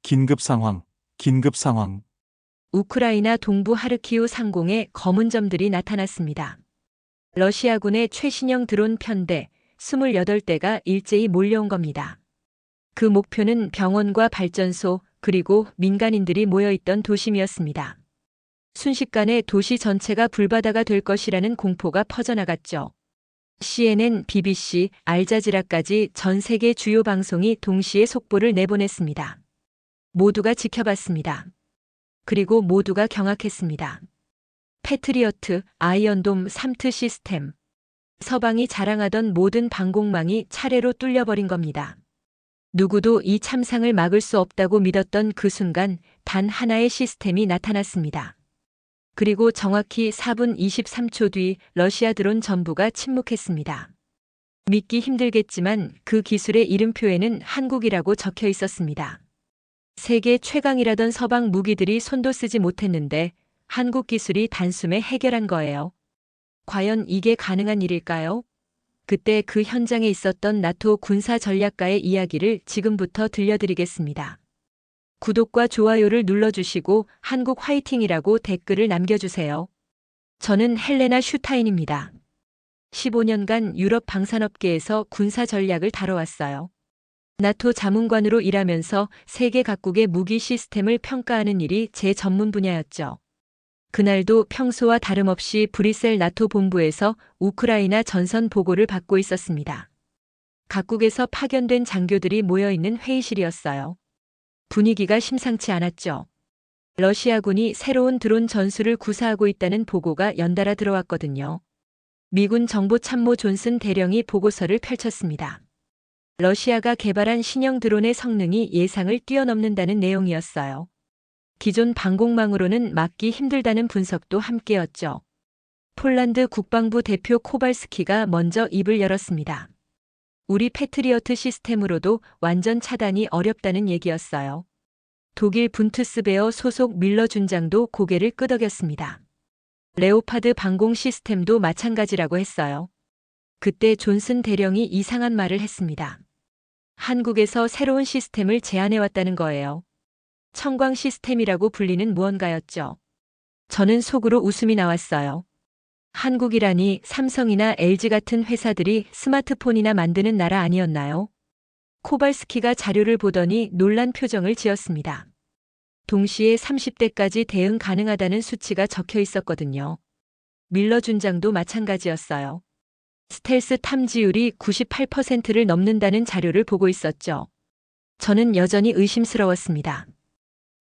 긴급 상황, 긴급 상황. 우크라이나 동부 하르키우 상공에 검은 점들이 나타났습니다. 러시아군의 최신형 드론 편대 28대가 일제히 몰려온 겁니다. 그 목표는 병원과 발전소 그리고 민간인들이 모여있던 도심이었습니다. 순식간에 도시 전체가 불바다가 될 것이라는 공포가 퍼져나갔죠. CNN, BBC, 알자지라까지 전 세계 주요 방송이 동시에 속보를 내보냈습니다. 모두가 지켜봤습니다. 그리고 모두가 경악했습니다. 패트리어트, 아이언돔 3트 시스템. 서방이 자랑하던 모든 방공망이 차례로 뚫려버린 겁니다. 누구도 이 참상을 막을 수 없다고 믿었던 그 순간 단 하나의 시스템이 나타났습니다. 그리고 정확히 4분 23초 뒤 러시아 드론 전부가 침묵했습니다. 믿기 힘들겠지만 그 기술의 이름표에는 한국이라고 적혀 있었습니다. 세계 최강이라던 서방 무기들이 손도 쓰지 못했는데 한국 기술이 단숨에 해결한 거예요. 과연 이게 가능한 일일까요? 그때 그 현장에 있었던 나토 군사 전략가의 이야기를 지금부터 들려드리겠습니다. 구독과 좋아요를 눌러주시고 한국 화이팅이라고 댓글을 남겨주세요. 저는 헬레나 슈타인입니다. 15년간 유럽 방산업계에서 군사 전략을 다뤄왔어요. 나토 자문관으로 일하면서 세계 각국의 무기 시스템을 평가하는 일이 제 전문 분야였죠. 그날도 평소와 다름없이 브뤼셀 나토 본부에서 우크라이나 전선 보고를 받고 있었습니다. 각국에서 파견된 장교들이 모여있는 회의실이었어요. 분위기가 심상치 않았죠. 러시아군이 새로운 드론 전술을 구사하고 있다는 보고가 연달아 들어왔거든요. 미군 정보참모 존슨 대령이 보고서를 펼쳤습니다. 러시아가 개발한 신형 드론의 성능이 예상을 뛰어넘는다는 내용이었어요. 기존 방공망으로는 막기 힘들다는 분석도 함께였죠. 폴란드 국방부 대표 코발스키가 먼저 입을 열었습니다. 우리 패트리어트 시스템으로도 완전 차단이 어렵다는 얘기였어요. 독일 분투스베어 소속 밀러 준장도 고개를 끄덕였습니다. 레오파드 방공 시스템도 마찬가지라고 했어요. 그때 존슨 대령이 이상한 말을 했습니다. 한국에서 새로운 시스템을 제안해왔다는 거예요. 청광 시스템이라고 불리는 무언가였죠. 저는 속으로 웃음이 나왔어요. 한국이라니 삼성이나 LG 같은 회사들이 스마트폰이나 만드는 나라 아니었나요? 코발스키가 자료를 보더니 놀란 표정을 지었습니다. 동시에 30대까지 대응 가능하다는 수치가 적혀 있었거든요. 밀러 준장도 마찬가지였어요. 스텔스 탐지율이 98%를 넘는다는 자료를 보고 있었죠. 저는 여전히 의심스러웠습니다.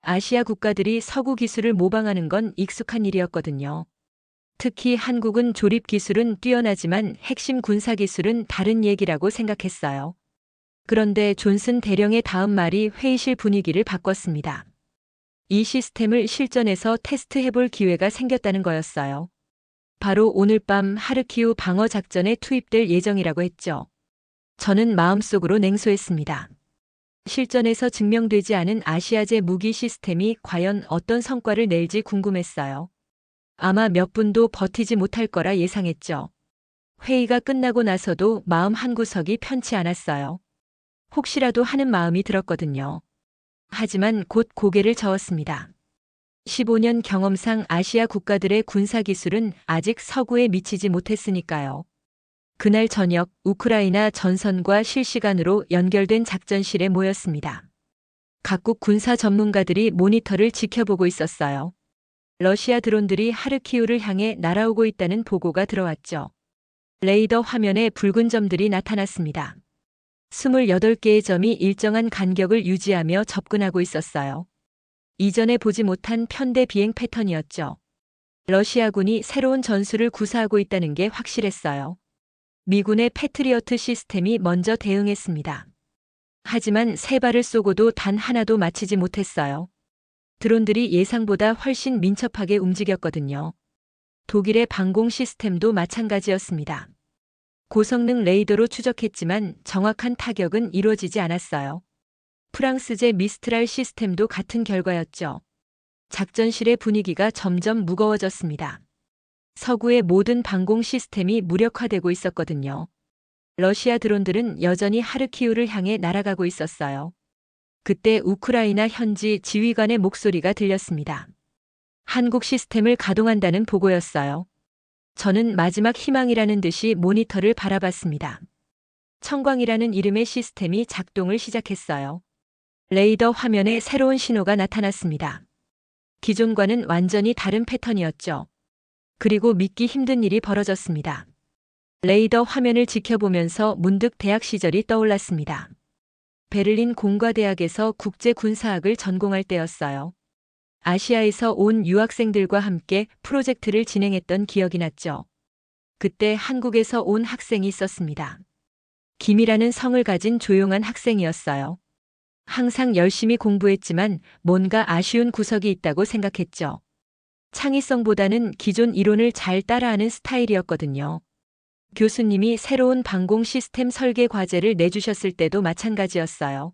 아시아 국가들이 서구 기술을 모방하는 건 익숙한 일이었거든요. 특히 한국은 조립 기술은 뛰어나지만 핵심 군사 기술은 다른 얘기라고 생각했어요. 그런데 존슨 대령의 다음 말이 회의실 분위기를 바꿨습니다. 이 시스템을 실전에서 테스트해볼 기회가 생겼다는 거였어요. 바로 오늘 밤 하르키우 방어 작전에 투입될 예정이라고 했죠. 저는 마음속으로 냉소했습니다. 실전에서 증명되지 않은 아시아제 무기 시스템이 과연 어떤 성과를 낼지 궁금했어요. 아마 몇 분도 버티지 못할 거라 예상했죠. 회의가 끝나고 나서도 마음 한구석이 편치 않았어요. 혹시라도 하는 마음이 들었거든요. 하지만 곧 고개를 저었습니다. 15년 경험상 아시아 국가들의 군사기술은 아직 서구에 미치지 못했으니까요. 그날 저녁 우크라이나 전선과 실시간으로 연결된 작전실에 모였습니다. 각국 군사 전문가들이 모니터를 지켜보고 있었어요. 러시아 드론들이 하르키우를 향해 날아오고 있다는 보고가 들어왔죠. 레이더 화면에 붉은 점들이 나타났습니다. 28개의 점이 일정한 간격을 유지하며 접근하고 있었어요. 이전에 보지 못한 편대 비행 패턴이었죠. 러시아군이 새로운 전술을 구사하고 있다는 게 확실했어요. 미군의 패트리어트 시스템이 먼저 대응했습니다. 하지만 세 발을 쏘고도 단 하나도 맞히지 못했어요. 드론들이 예상보다 훨씬 민첩하게 움직였거든요. 독일의 방공 시스템도 마찬가지였습니다. 고성능 레이더로 추적했지만 정확한 타격은 이루어지지 않았어요. 프랑스제 미스트랄 시스템도 같은 결과였죠. 작전실의 분위기가 점점 무거워졌습니다. 서구의 모든 방공 시스템이 무력화되고 있었거든요. 러시아 드론들은 여전히 하르키우를 향해 날아가고 있었어요. 그때 우크라이나 현지 지휘관의 목소리가 들렸습니다. 한국 시스템을 가동한다는 보고였어요. 저는 마지막 희망이라는 듯이 모니터를 바라봤습니다. 청광이라는 이름의 시스템이 작동을 시작했어요. 레이더 화면에 새로운 신호가 나타났습니다. 기존과는 완전히 다른 패턴이었죠. 그리고 믿기 힘든 일이 벌어졌습니다. 레이더 화면을 지켜보면서 문득 대학 시절이 떠올랐습니다. 베를린 공과대학에서 국제군사학을 전공할 때였어요. 아시아에서 온 유학생들과 함께 프로젝트를 진행했던 기억이 났죠. 그때 한국에서 온 학생이 있었습니다. 김이라는 성을 가진 조용한 학생이었어요. 항상 열심히 공부했지만 뭔가 아쉬운 구석이 있다고 생각했죠. 창의성보다는 기존 이론을 잘 따라하는 스타일이었거든요. 교수님이 새로운 방공 시스템 설계 과제를 내주셨을 때도 마찬가지였어요.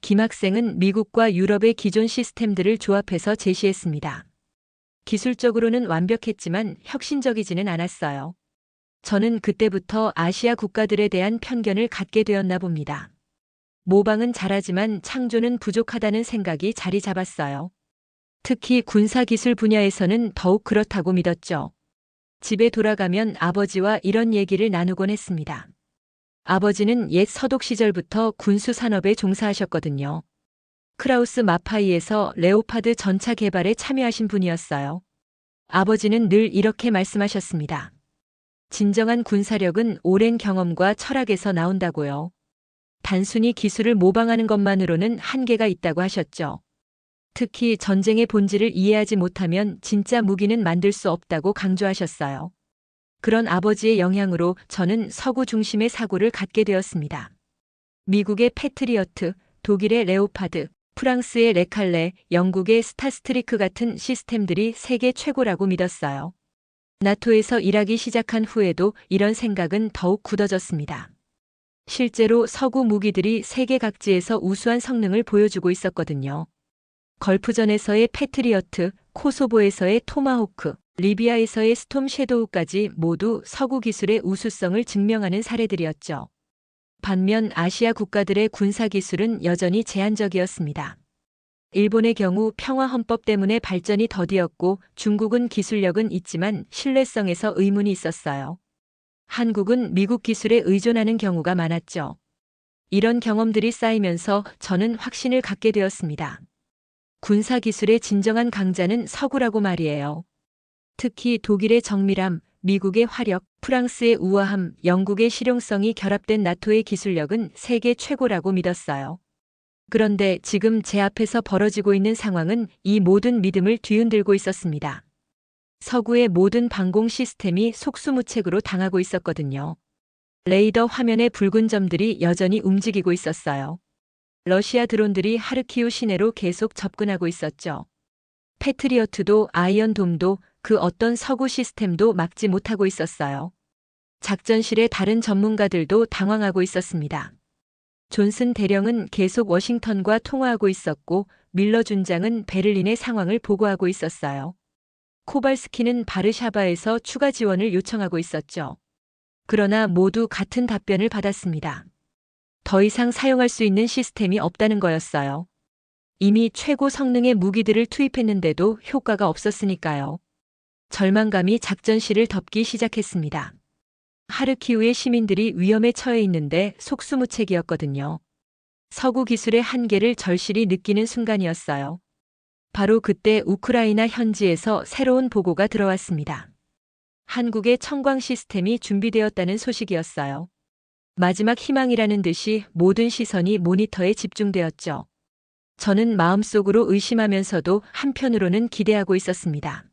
김 학생은 미국과 유럽의 기존 시스템들을 조합해서 제시했습니다. 기술적으로는 완벽했지만 혁신적이지는 않았어요. 저는 그때부터 아시아 국가들에 대한 편견을 갖게 되었나 봅니다. 모방은 잘하지만 창조는 부족하다는 생각이 자리 잡았어요. 특히 군사기술 분야에서는 더욱 그렇다고 믿었죠. 집에 돌아가면 아버지와 이런 얘기를 나누곤 했습니다. 아버지는 옛 서독 시절부터 군수 산업에 종사하셨거든요. 크라우스 마파이에서 레오파드 전차 개발에 참여하신 분이었어요. 아버지는 늘 이렇게 말씀하셨습니다. 진정한 군사력은 오랜 경험과 철학에서 나온다고요. 단순히 기술을 모방하는 것만으로는 한계가 있다고 하셨죠. 특히 전쟁의 본질을 이해하지 못하면 진짜 무기는 만들 수 없다고 강조하셨어요. 그런 아버지의 영향으로 저는 서구 중심의 사고를 갖게 되었습니다. 미국의 패트리어트, 독일의 레오파드, 프랑스의 레칼레, 영국의 스타스트리크 같은 시스템들이 세계 최고라고 믿었어요. 나토에서 일하기 시작한 후에도 이런 생각은 더욱 굳어졌습니다. 실제로 서구 무기들이 세계 각지에서 우수한 성능을 보여주고 있었거든요. 걸프전에서의 패트리어트, 코소보에서의 토마호크, 리비아에서의 스톰 섀도우까지 모두 서구 기술의 우수성을 증명하는 사례들이었죠. 반면 아시아 국가들의 군사기술은 여전히 제한적이었습니다. 일본의 경우 평화헌법 때문에 발전이 더디었고 중국은 기술력은 있지만 신뢰성에서 의문이 있었어요. 한국은 미국 기술에 의존하는 경우가 많았죠. 이런 경험들이 쌓이면서 저는 확신을 갖게 되었습니다. 군사기술의 진정한 강자는 서구라고 말이에요. 특히 독일의 정밀함, 미국의 화력, 프랑스의 우아함, 영국의 실용성이 결합된 나토의 기술력은 세계 최고라고 믿었어요. 그런데 지금 제 앞에서 벌어지고 있는 상황은 이 모든 믿음을 뒤흔들고 있었습니다. 서구의 모든 방공 시스템이 속수무책으로 당하고 있었거든요. 레이더 화면의 붉은 점들이 여전히 움직이고 있었어요. 러시아 드론들이 하르키우 시내로 계속 접근하고 있었죠. 패트리어트도 아이언돔도 그 어떤 서구 시스템도 막지 못하고 있었어요. 작전실의 다른 전문가들도 당황하고 있었습니다. 존슨 대령은 계속 워싱턴과 통화하고 있었고 밀러 준장은 베를린의 상황을 보고하고 있었어요. 코발스키는 바르샤바에서 추가 지원을 요청하고 있었죠. 그러나 모두 같은 답변을 받았습니다. 더 이상 사용할 수 있는 시스템이 없다는 거였어요. 이미 최고 성능의 무기들을 투입했는데도 효과가 없었으니까요. 절망감이 작전실을 덮기 시작했습니다. 하르키우의 시민들이 위험에 처해 있는데 속수무책이었거든요. 서구 기술의 한계를 절실히 느끼는 순간이었어요. 바로 그때 우크라이나 현지에서 새로운 보고가 들어왔습니다. 한국의 청광 시스템이 준비되었다는 소식이었어요. 마지막 희망이라는 듯이 모든 시선이 모니터에 집중되었죠. 저는 마음속으로 의심하면서도 한편으로는 기대하고 있었습니다.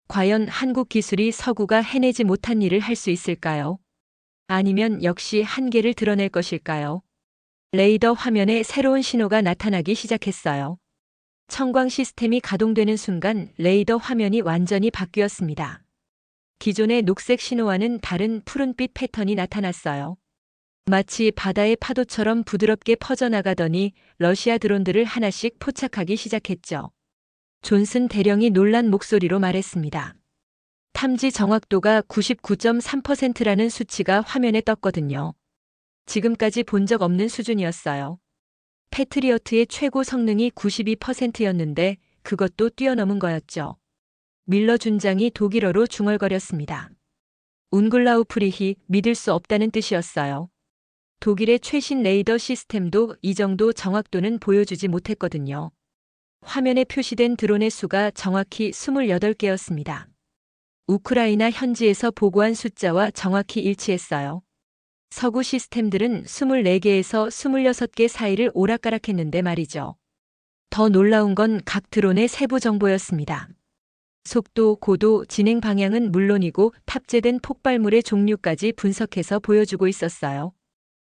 과연 한국 기술이 서구가 해내지 못한 일을 할 수 있을까요? 아니면 역시 한계를 드러낼 것일까요? 레이더 화면에 새로운 신호가 나타나기 시작했어요. 청광 시스템이 가동되는 순간 레이더 화면이 완전히 바뀌었습니다. 기존의 녹색 신호와는 다른 푸른빛 패턴이 나타났어요. 마치 바다의 파도처럼 부드럽게 퍼져나가더니 러시아 드론들을 하나씩 포착하기 시작했죠. 존슨 대령이 놀란 목소리로 말했습니다. 탐지 정확도가 99.3%라는 수치가 화면에 떴거든요. 지금까지 본 적 없는 수준이었어요. 패트리어트의 최고 성능이 92%였는데 그것도 뛰어넘은 거였죠. 밀러 준장이 독일어로 중얼거렸습니다. 운글라우프리히 믿을 수 없다는 뜻이었어요. 독일의 최신 레이더 시스템도 이 정도 정확도는 보여주지 못했거든요. 화면에 표시된 드론의 수가 정확히 28개였습니다. 우크라이나 현지에서 보고한 숫자와 정확히 일치했어요. 서구 시스템들은 24개에서 26개 사이를 오락가락했는데 말이죠. 더 놀라운 건 각 드론의 세부 정보였습니다. 속도, 고도, 진행 방향은 물론이고 탑재된 폭발물의 종류까지 분석해서 보여주고 있었어요.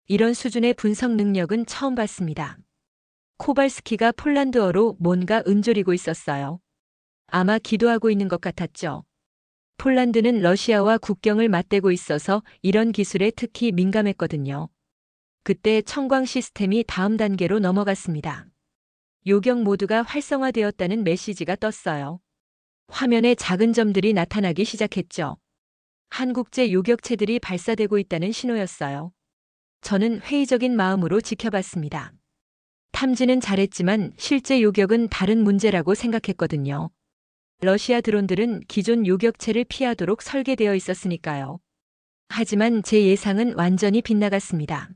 이런 수준의 분석 능력은 처음 봤습니다. 코발스키가 폴란드어로 뭔가 은조리고 있었어요. 아마 기도하고 있는 것 같았죠. 폴란드는 러시아와 국경을 맞대고 있어서 이런 기술에 특히 민감했거든요. 그때 청광 시스템이 다음 단계로 넘어갔습니다. 요격 모드가 활성화되었다는 메시지가 떴어요. 화면에 작은 점들이 나타나기 시작했죠. 한국제 요격체들이 발사되고 있다는 신호였어요. 저는 회의적인 마음으로 지켜봤습니다. 탐지는 잘했지만 실제 요격은 다른 문제라고 생각했거든요. 러시아 드론들은 기존 요격체를 피하도록 설계되어 있었으니까요. 하지만 제 예상은 완전히 빗나갔습니다.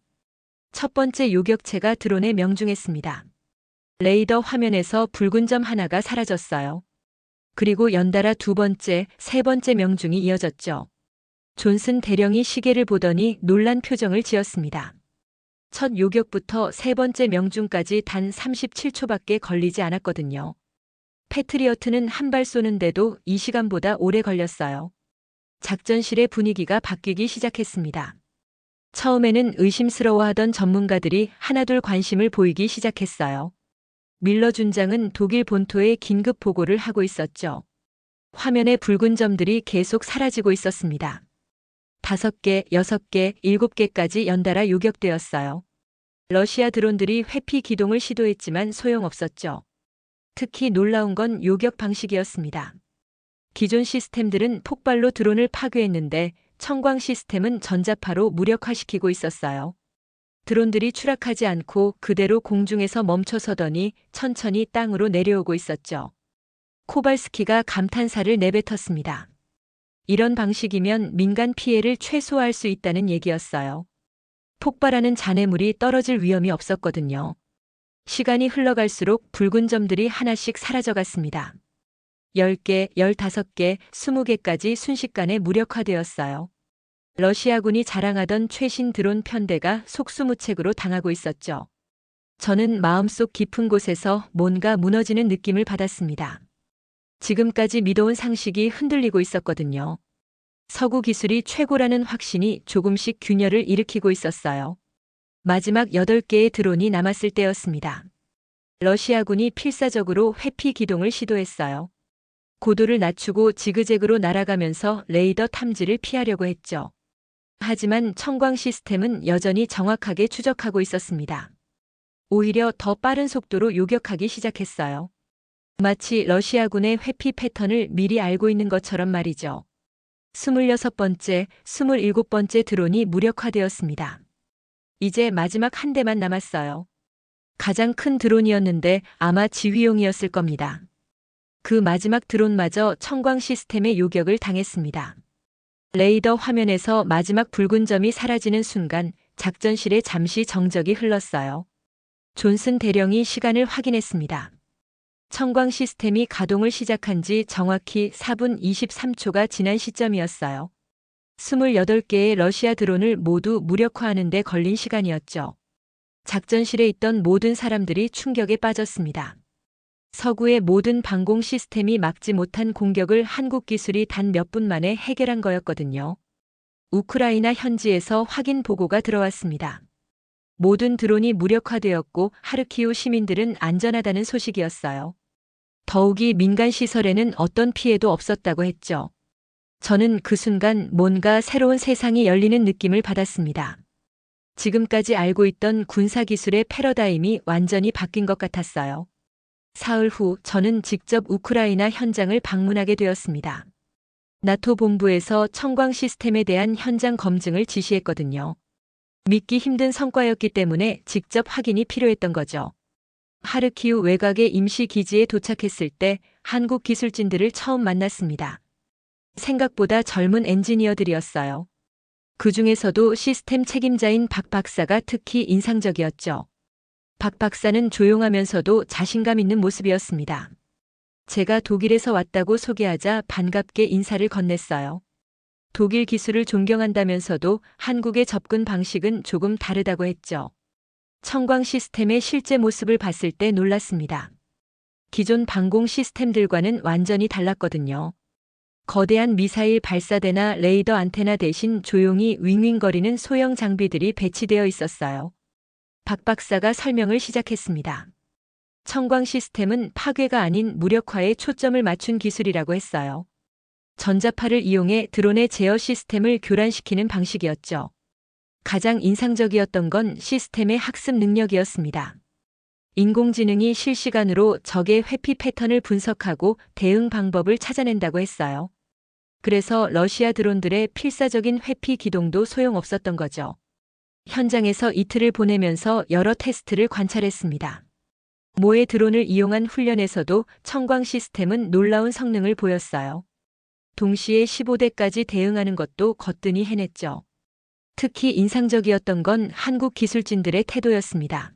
첫 번째 요격체가 드론에 명중했습니다. 레이더 화면에서 붉은 점 하나가 사라졌어요. 그리고 연달아 두 번째, 세 번째 명중이 이어졌죠. 존슨 대령이 시계를 보더니 놀란 표정을 지었습니다. 첫 요격부터 세 번째 명중까지 단 37초밖에 걸리지 않았거든요. 패트리어트는 한 발 쏘는데도 이 시간보다 오래 걸렸어요. 작전실의 분위기가 바뀌기 시작했습니다. 처음에는 의심스러워하던 전문가들이 하나둘 관심을 보이기 시작했어요. 밀러 준장은 독일 본토에 긴급 보고를 하고 있었죠. 화면에 붉은 점들이 계속 사라지고 있었습니다. 5개, 6개, 7개까지 연달아 요격되었어요. 러시아 드론들이 회피 기동을 시도했지만 소용없었죠. 특히 놀라운 건 요격 방식이었습니다. 기존 시스템들은 폭발로 드론을 파괴했는데 청광 시스템은 전자파로 무력화시키고 있었어요. 드론들이 추락하지 않고 그대로 공중에서 멈춰서더니 천천히 땅으로 내려오고 있었죠. 코발스키가 감탄사를 내뱉었습니다. 이런 방식이면 민간 피해를 최소화할 수 있다는 얘기였어요. 폭발하는 잔해물이 떨어질 위험이 없었거든요. 시간이 흘러갈수록 붉은 점들이 하나씩 사라져갔습니다. 10개, 15개, 20개까지 순식간에 무력화되었어요. 러시아군이 자랑하던 최신 드론 편대가 속수무책으로 당하고 있었죠. 저는 마음속 깊은 곳에서 뭔가 무너지는 느낌을 받았습니다. 지금까지 믿어온 상식이 흔들리고 있었거든요. 서구 기술이 최고라는 확신이 조금씩 균열을 일으키고 있었어요. 마지막 8개의 드론이 남았을 때였습니다. 러시아군이 필사적으로 회피 기동을 시도했어요. 고도를 낮추고 지그재그로 날아가면서 레이더 탐지를 피하려고 했죠. 하지만 청광 시스템은 여전히 정확하게 추적하고 있었습니다. 오히려 더 빠른 속도로 요격하기 시작했어요. 마치 러시아군의 회피 패턴을 미리 알고 있는 것처럼 말이죠. 26번째, 27번째 드론이 무력화되었습니다. 이제 마지막 한 대만 남았어요. 가장 큰 드론이었는데 아마 지휘용이었을 겁니다. 그 마지막 드론마저 청광 시스템의 요격을 당했습니다. 레이더 화면에서 마지막 붉은 점이 사라지는 순간 작전실에 잠시 정적이 흘렀어요. 존슨 대령이 시간을 확인했습니다. 청광 시스템이 가동을 시작한 지 정확히 4분 23초가 지난 시점이었어요. 28개의 러시아 드론을 모두 무력화하는 데 걸린 시간이었죠. 작전실에 있던 모든 사람들이 충격에 빠졌습니다. 서구의 모든 방공 시스템이 막지 못한 공격을 한국 기술이 단 몇 분 만에 해결한 거였거든요. 우크라이나 현지에서 확인 보고가 들어왔습니다. 모든 드론이 무력화되었고 하르키우 시민들은 안전하다는 소식이었어요. 더욱이 민간 시설에는 어떤 피해도 없었다고 했죠. 저는 그 순간 뭔가 새로운 세상이 열리는 느낌을 받았습니다. 지금까지 알고 있던 군사기술의 패러다임이 완전히 바뀐 것 같았어요. 사흘 후 저는 직접 우크라이나 현장을 방문하게 되었습니다. 나토 본부에서 청광 시스템에 대한 현장 검증을 지시했거든요. 믿기 힘든 성과였기 때문에 직접 확인이 필요했던 거죠. 하르키우 외곽의 임시 기지에 도착했을 때 한국 기술진들을 처음 만났습니다. 생각보다 젊은 엔지니어들이었어요. 그 중에서도 시스템 책임자인 박 박사가 특히 인상적이었죠. 박 박사는 조용하면서도 자신감 있는 모습이었습니다. 제가 독일에서 왔다고 소개하자 반갑게 인사를 건넸어요. 독일 기술을 존경한다면서도 한국의 접근 방식은 조금 다르다고 했죠. 청광 시스템의 실제 모습을 봤을 때 놀랐습니다. 기존 방공 시스템들과는 완전히 달랐거든요. 거대한 미사일 발사대나 레이더 안테나 대신 조용히 윙윙거리는 소형 장비들이 배치되어 있었어요. 박 박사가 설명을 시작했습니다. 청광 시스템은 파괴가 아닌 무력화에 초점을 맞춘 기술이라고 했어요. 전자파를 이용해 드론의 제어 시스템을 교란시키는 방식이었죠. 가장 인상적이었던 건 시스템의 학습 능력이었습니다. 인공지능이 실시간으로 적의 회피 패턴을 분석하고 대응 방법을 찾아낸다고 했어요. 그래서 러시아 드론들의 필사적인 회피 기동도 소용없었던 거죠. 현장에서 이틀을 보내면서 여러 테스트를 관찰했습니다. 모의 드론을 이용한 훈련에서도 청광 시스템은 놀라운 성능을 보였어요. 동시에 15대까지 대응하는 것도 거뜬히 해냈죠. 특히 인상적이었던 건 한국 기술진들의 태도였습니다.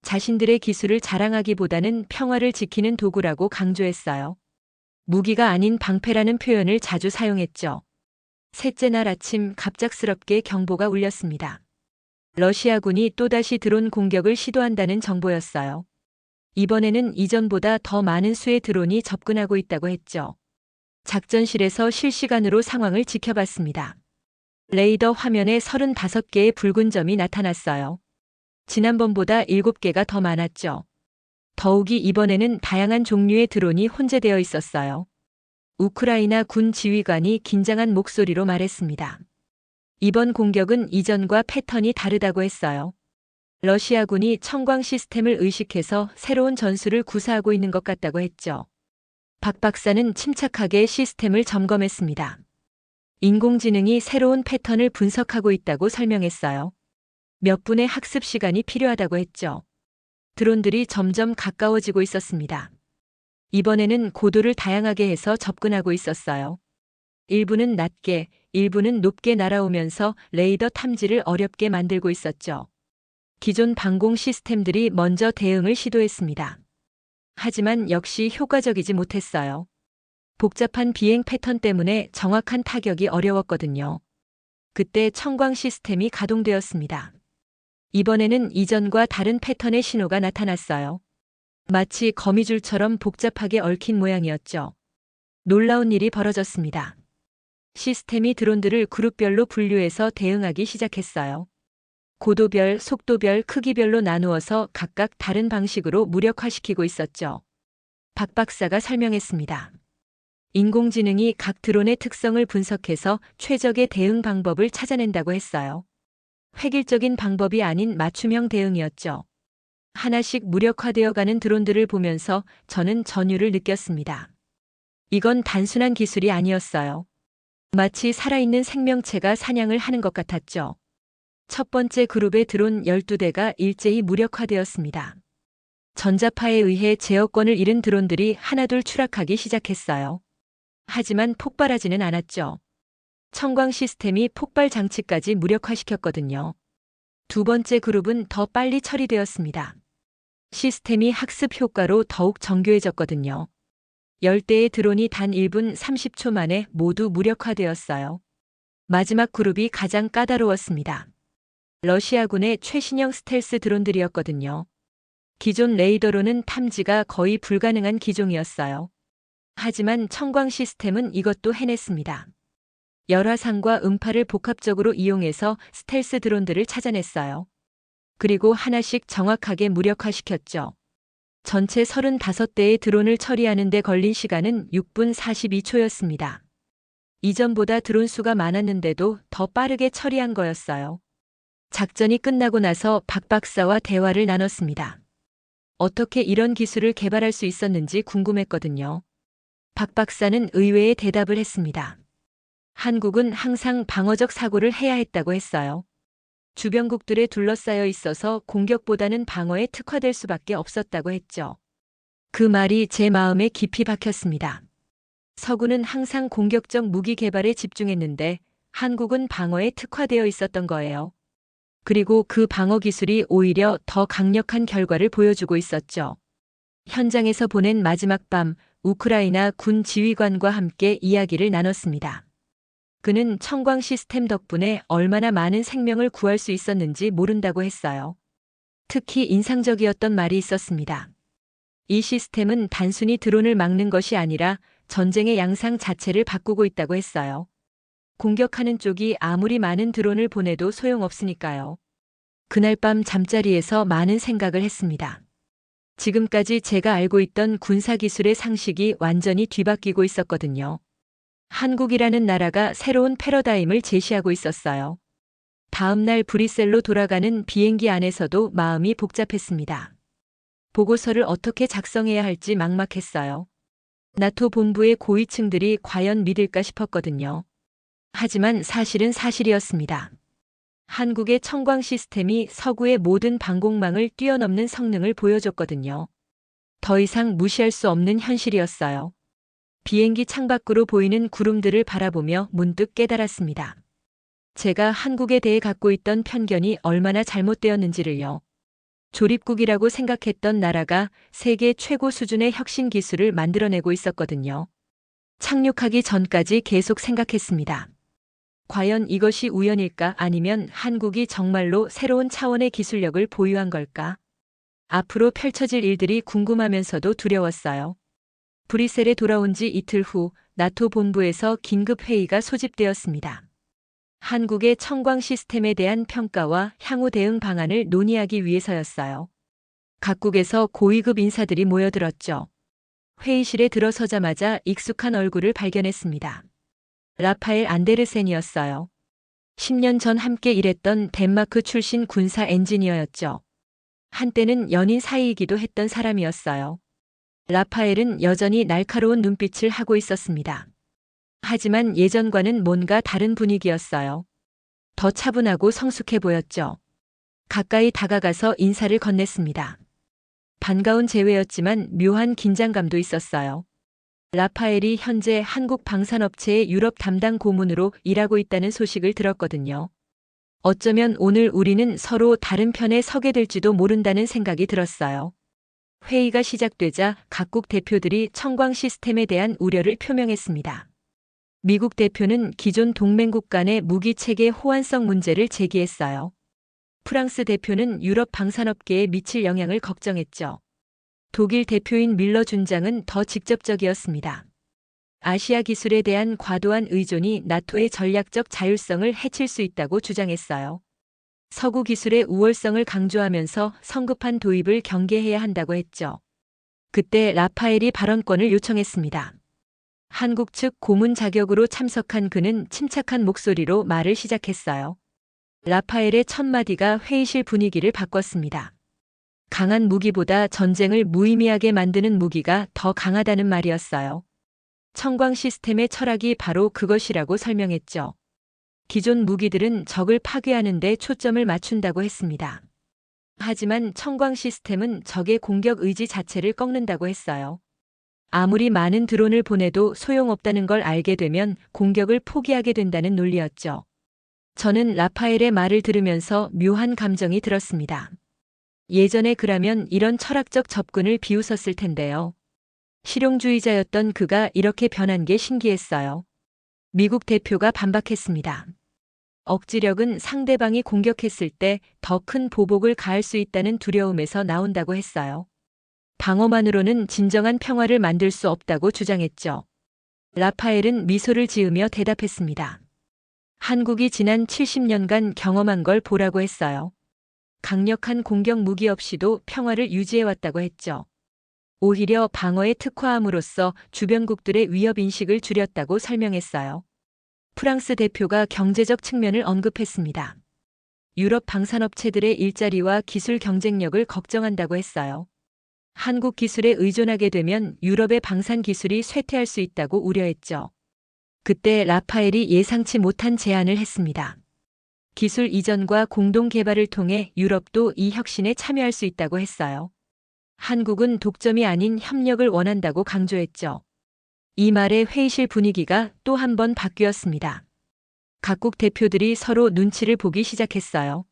자신들의 기술을 자랑하기보다는 평화를 지키는 도구라고 강조했어요. 무기가 아닌 방패라는 표현을 자주 사용했죠. 셋째 날 아침 갑작스럽게 경보가 울렸습니다. 러시아군이 또다시 드론 공격을 시도한다는 정보였어요. 이번에는 이전보다 더 많은 수의 드론이 접근하고 있다고 했죠. 작전실에서 실시간으로 상황을 지켜봤습니다. 레이더 화면에 35개의 붉은 점이 나타났어요. 지난번보다 7개가 더 많았죠. 더욱이 이번에는 다양한 종류의 드론이 혼재되어 있었어요. 우크라이나 군 지휘관이 긴장한 목소리로 말했습니다. 이번 공격은 이전과 패턴이 다르다고 했어요. 러시아군이 청광 시스템을 의식해서 새로운 전술을 구사하고 있는 것 같다고 했죠. 박 박사는 침착하게 시스템을 점검했습니다. 인공지능이 새로운 패턴을 분석하고 있다고 설명했어요. 몇 분의 학습 시간이 필요하다고 했죠. 드론들이 점점 가까워지고 있었습니다. 이번에는 고도를 다양하게 해서 접근하고 있었어요. 일부는 낮게, 일부는 높게 날아오면서 레이더 탐지를 어렵게 만들고 있었죠. 기존 방공 시스템들이 먼저 대응을 시도했습니다. 하지만 역시 효과적이지 못했어요. 복잡한 비행 패턴 때문에 정확한 타격이 어려웠거든요. 그때 청광 시스템이 가동되었습니다. 이번에는 이전과 다른 패턴의 신호가 나타났어요. 마치 거미줄처럼 복잡하게 얽힌 모양이었죠. 놀라운 일이 벌어졌습니다. 시스템이 드론들을 그룹별로 분류해서 대응하기 시작했어요. 고도별, 속도별, 크기별로 나누어서 각각 다른 방식으로 무력화시키고 있었죠. 박 박사가 설명했습니다. 인공지능이 각 드론의 특성을 분석해서 최적의 대응 방법을 찾아낸다고 했어요. 획일적인 방법이 아닌 맞춤형 대응이었죠. 하나씩 무력화되어가는 드론들을 보면서 저는 전율을 느꼈습니다. 이건 단순한 기술이 아니었어요. 마치 살아있는 생명체가 사냥을 하는 것 같았죠. 첫 번째 그룹의 드론 12대가 일제히 무력화되었습니다. 전자파에 의해 제어권을 잃은 드론들이 하나둘 추락하기 시작했어요. 하지만 폭발하지는 않았죠. 청광 시스템이 폭발 장치까지 무력화시켰거든요. 두 번째 그룹은 더 빨리 처리되었습니다. 시스템이 학습 효과로 더욱 정교해졌거든요. 10대의 드론이 단 1분 30초 만에 모두 무력화되었어요. 마지막 그룹이 가장 까다로웠습니다. 러시아군의 최신형 스텔스 드론들이었거든요. 기존 레이더로는 탐지가 거의 불가능한 기종이었어요. 하지만 청광 시스템은 이것도 해냈습니다. 열화상과 음파를 복합적으로 이용해서 스텔스 드론들을 찾아냈어요. 그리고 하나씩 정확하게 무력화시켰죠. 전체 35대의 드론을 처리하는 데 걸린 시간은 6분 42초였습니다. 이전보다 드론 수가 많았는데도 더 빠르게 처리한 거였어요. 작전이 끝나고 나서 박 박사와 대화를 나눴습니다. 어떻게 이런 기술을 개발할 수 있었는지 궁금했거든요. 박 박사는 의외의 대답을 했습니다. 한국은 항상 방어적 사고를 해야 했다고 했어요. 주변국들에 둘러싸여 있어서 공격보다는 방어에 특화될 수밖에 없었다고 했죠. 그 말이 제 마음에 깊이 박혔습니다. 서구는 항상 공격적 무기 개발에 집중했는데 한국은 방어에 특화되어 있었던 거예요. 그리고 그 방어 기술이 오히려 더 강력한 결과를 보여주고 있었죠. 현장에서 보낸 마지막 밤, 우크라이나 군 지휘관과 함께 이야기를 나눴습니다. 그는 청광 시스템 덕분에 얼마나 많은 생명을 구할 수 있었는지 모른다고 했어요. 특히 인상적이었던 말이 있었습니다. 이 시스템은 단순히 드론을 막는 것이 아니라 전쟁의 양상 자체를 바꾸고 있다고 했어요. 공격하는 쪽이 아무리 많은 드론을 보내도 소용없으니까요. 그날 밤 잠자리에서 많은 생각을 했습니다. 지금까지 제가 알고 있던 군사기술의 상식이 완전히 뒤바뀌고 있었거든요. 한국이라는 나라가 새로운 패러다임을 제시하고 있었어요. 다음 날 브뤼셀로 돌아가는 비행기 안에서도 마음이 복잡했습니다. 보고서를 어떻게 작성해야 할지 막막했어요. 나토 본부의 고위층들이 과연 믿을까 싶었거든요. 하지만 사실은 사실이었습니다. 한국의 청광 시스템이 서구의 모든 방공망을 뛰어넘는 성능을 보여줬거든요. 더 이상 무시할 수 없는 현실이었어요. 비행기 창밖으로 보이는 구름들을 바라보며 문득 깨달았습니다. 제가 한국에 대해 갖고 있던 편견이 얼마나 잘못되었는지를요. 조립국이라고 생각했던 나라가 세계 최고 수준의 혁신 기술을 만들어내고 있었거든요. 착륙하기 전까지 계속 생각했습니다. 과연 이것이 우연일까 아니면 한국이 정말로 새로운 차원의 기술력을 보유한 걸까? 앞으로 펼쳐질 일들이 궁금하면서도 두려웠어요. 브뤼셀에 돌아온 지 이틀 후 나토 본부에서 긴급 회의가 소집되었습니다. 한국의 청광 시스템에 대한 평가와 향후 대응 방안을 논의하기 위해서였어요. 각국에서 고위급 인사들이 모여들었죠. 회의실에 들어서자마자 익숙한 얼굴을 발견했습니다. 라파엘 안데르센이었어요. 10년 전 함께 일했던 덴마크 출신 군사 엔지니어였죠. 한때는 연인 사이이기도 했던 사람이었어요. 라파엘은 여전히 날카로운 눈빛을 하고 있었습니다. 하지만 예전과는 뭔가 다른 분위기였어요. 더 차분하고 성숙해 보였죠. 가까이 다가가서 인사를 건넸습니다. 반가운 제외였지만 묘한 긴장감도 있었어요. 라파엘이 현재 한국 방산업체의 유럽 담당 고문으로 일하고 있다는 소식을 들었거든요. 어쩌면 오늘 우리는 서로 다른 편에 서게 될지도 모른다는 생각이 들었어요. 회의가 시작되자 각국 대표들이 청광 시스템에 대한 우려를 표명했습니다. 미국 대표는 기존 동맹국 간의 무기 체계 호환성 문제를 제기했어요. 프랑스 대표는 유럽 방산업계에 미칠 영향을 걱정했죠. 독일 대표인 밀러 준장은 더 직접적이었습니다. 아시아 기술에 대한 과도한 의존이 나토의 전략적 자율성을 해칠 수 있다고 주장했어요. 서구 기술의 우월성을 강조하면서 성급한 도입을 경계해야 한다고 했죠. 그때 라파엘이 발언권을 요청했습니다. 한국 측 고문 자격으로 참석한 그는 침착한 목소리로 말을 시작했어요. 라파엘의 첫 마디가 회의실 분위기를 바꿨습니다. 강한 무기보다 전쟁을 무의미하게 만드는 무기가 더 강하다는 말이었어요. 청광 시스템의 철학이 바로 그것이라고 설명했죠. 기존 무기들은 적을 파괴하는 데 초점을 맞춘다고 했습니다. 하지만 청광 시스템은 적의 공격 의지 자체를 꺾는다고 했어요. 아무리 많은 드론을 보내도 소용없다는 걸 알게 되면 공격을 포기하게 된다는 논리였죠. 저는 라파엘의 말을 들으면서 묘한 감정이 들었습니다. 예전에 그라면 이런 철학적 접근을 비웃었을 텐데요. 실용주의자였던 그가 이렇게 변한 게 신기했어요. 미국 대표가 반박했습니다. 억지력은 상대방이 공격했을 때 더 큰 보복을 가할 수 있다는 두려움에서 나온다고 했어요. 방어만으로는 진정한 평화를 만들 수 없다고 주장했죠. 라파엘은 미소를 지으며 대답했습니다. 한국이 지난 70년간 경험한 걸 보라고 했어요. 강력한 공격 무기 없이도 평화를 유지해왔다고 했죠. 오히려 방어에 특화함으로써 주변국들의 위협인식을 줄였다고 설명했어요. 프랑스 대표가 경제적 측면을 언급했습니다. 유럽 방산업체들의 일자리와 기술 경쟁력을 걱정한다고 했어요. 한국 기술에 의존하게 되면 유럽의 방산 기술이 쇠퇴할 수 있다고 우려했죠. 그때 라파엘이 예상치 못한 제안을 했습니다. 기술 이전과 공동 개발을 통해 유럽도 이 혁신에 참여할 수 있다고 했어요. 한국은 독점이 아닌 협력을 원한다고 강조했죠. 이 말에 회의실 분위기가 또 한 번 바뀌었습니다. 각국 대표들이 서로 눈치를 보기 시작했어요.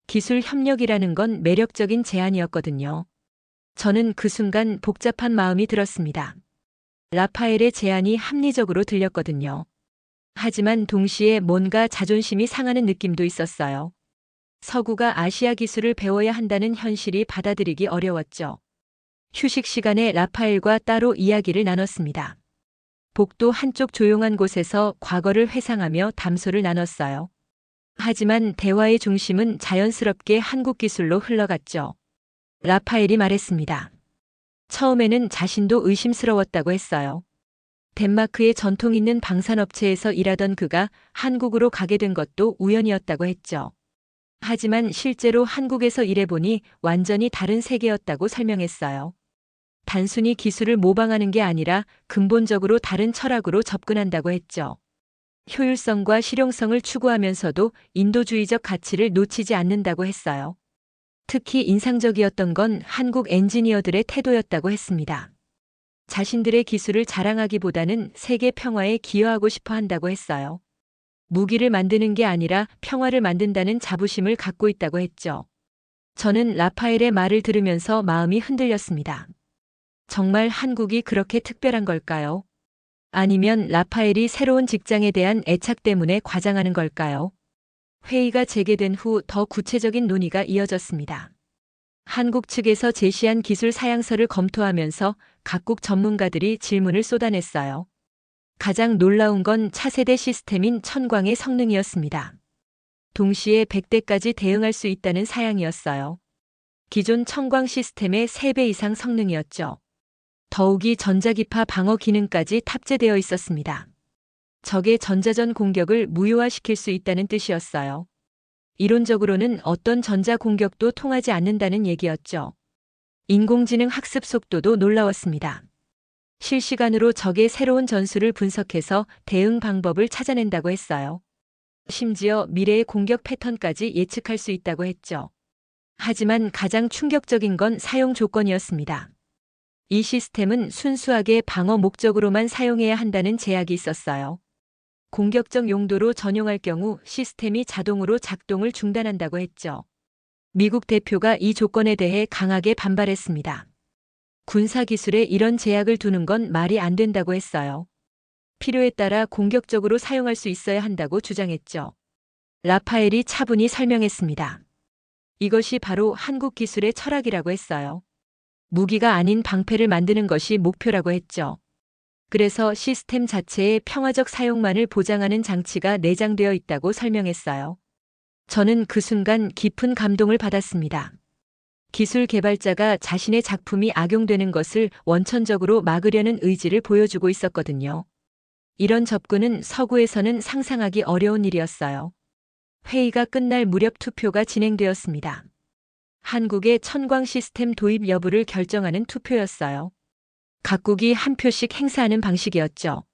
기술 협력이라는 건 매력적인 제안이었거든요. 저는 그 순간 복잡한 마음이 들었습니다. 라파엘의 제안이 합리적으로 들렸거든요. 하지만 동시에 뭔가 자존심이 상하는 느낌도 있었어요. 서구가 아시아 기술을 배워야 한다는 현실이 받아들이기 어려웠죠. 휴식 시간에 라파엘과 따로 이야기를 나눴습니다. 복도 한쪽 조용한 곳에서 과거를 회상하며 담소를 나눴어요. 하지만 대화의 중심은 자연스럽게 한국 기술로 흘러갔죠. 라파엘이 말했습니다. 처음에는 자신도 의심스러웠다고 했어요. 덴마크의 전통 있는 방산업체에서 일하던 그가 한국으로 가게 된 것도 우연이었다고 했죠. 하지만 실제로 한국에서 일해보니 완전히 다른 세계였다고 설명했어요. 단순히 기술을 모방하는 게 아니라 근본적으로 다른 철학으로 접근한다고 했죠. 효율성과 실용성을 추구하면서도 인도주의적 가치를 놓치지 않는다고 했어요. 특히 인상적이었던 건 한국 엔지니어들의 태도였다고 했습니다. 자신들의 기술을 자랑하기보다는 세계 평화에 기여하고 싶어 한다고 했어요. 무기를 만드는 게 아니라 평화를 만든다는 자부심을 갖고 있다고 했죠. 저는 라파엘의 말을 들으면서 마음이 흔들렸습니다. 정말 한국이 그렇게 특별한 걸까요? 아니면 라파엘이 새로운 직장에 대한 애착 때문에 과장하는 걸까요? 회의가 재개된 후 더 구체적인 논의가 이어졌습니다. 한국 측에서 제시한 기술 사양서를 검토하면서 각국 전문가들이 질문을 쏟아냈어요. 가장 놀라운 건 차세대 시스템인 천광의 성능이었습니다. 동시에 100대까지 대응할 수 있다는 사양이었어요. 기존 천광 시스템의 3배 이상 성능이었죠. 더욱이 전자기파 방어 기능까지 탑재되어 있었습니다. 적의 전자전 공격을 무효화시킬 수 있다는 뜻이었어요. 이론적으로는 어떤 전자 공격도 통하지 않는다는 얘기였죠. 인공지능 학습 속도도 놀라웠습니다. 실시간으로 적의 새로운 전술을 분석해서 대응 방법을 찾아낸다고 했어요. 심지어 미래의 공격 패턴까지 예측할 수 있다고 했죠. 하지만 가장 충격적인 건 사용 조건이었습니다. 이 시스템은 순수하게 방어 목적으로만 사용해야 한다는 제약이 있었어요. 공격적 용도로 전용할 경우 시스템이 자동으로 작동을 중단한다고 했죠. 미국 대표가 이 조건에 대해 강하게 반발했습니다. 군사기술에 이런 제약을 두는 건 말이 안 된다고 했어요. 필요에 따라 공격적으로 사용할 수 있어야 한다고 주장했죠. 라파엘이 차분히 설명했습니다. 이것이 바로 한국 기술의 철학이라고 했어요. 무기가 아닌 방패를 만드는 것이 목표라고 했죠. 그래서 시스템 자체의 평화적 사용만을 보장하는 장치가 내장되어 있다고 설명했어요. 저는 그 순간 깊은 감동을 받았습니다. 기술 개발자가 자신의 작품이 악용되는 것을 원천적으로 막으려는 의지를 보여주고 있었거든요. 이런 접근은 서구에서는 상상하기 어려운 일이었어요. 회의가 끝날 무렵 투표가 진행되었습니다. 한국의 천광 시스템 도입 여부를 결정하는 투표였어요. 각국이 한 표씩 행사하는 방식이었죠.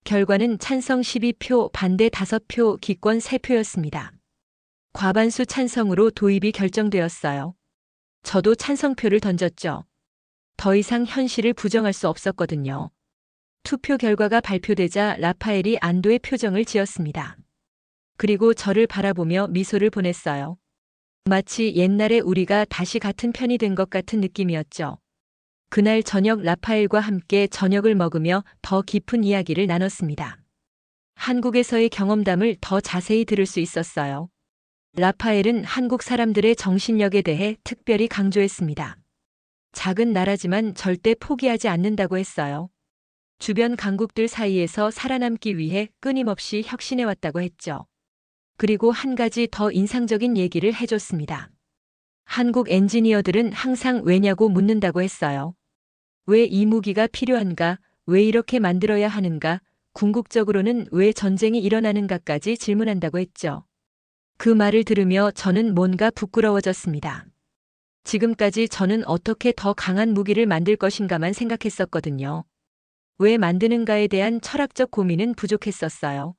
결과는 찬성 12표, 반대 5표, 기권 3표였습니다. 과반수 찬성으로 도입이 결정되었어요. 저도 찬성표를 던졌죠. 더 이상 현실을 부정할 수 없었거든요. 투표 결과가 발표되자 라파엘이 안도의 표정을 지었습니다. 그리고 저를 바라보며 미소를 보냈어요. 마치 옛날에 우리가 다시 같은 편이 된 것 같은 느낌이었죠. 그날 저녁 라파엘과 함께 저녁을 먹으며 더 깊은 이야기를 나눴습니다. 한국에서의 경험담을 더 자세히 들을 수 있었어요. 라파엘은 한국 사람들의 정신력에 대해 특별히 강조했습니다. 작은 나라지만 절대 포기하지 않는다고 했어요. 주변 강국들 사이에서 살아남기 위해 끊임없이 혁신해왔다고 했죠. 그리고 한 가지 더 인상적인 얘기를 해줬습니다. 한국 엔지니어들은 항상 왜냐고 묻는다고 했어요. 왜 이 무기가 필요한가? 왜 이렇게 만들어야 하는가? 궁극적으로는 왜 전쟁이 일어나는가까지 질문한다고 했죠. 그 말을 들으며 저는 뭔가 부끄러워졌습니다. 지금까지 저는 어떻게 더 강한 무기를 만들 것인가만 생각했었거든요. 왜 만드는가에 대한 철학적 고민은 부족했었어요.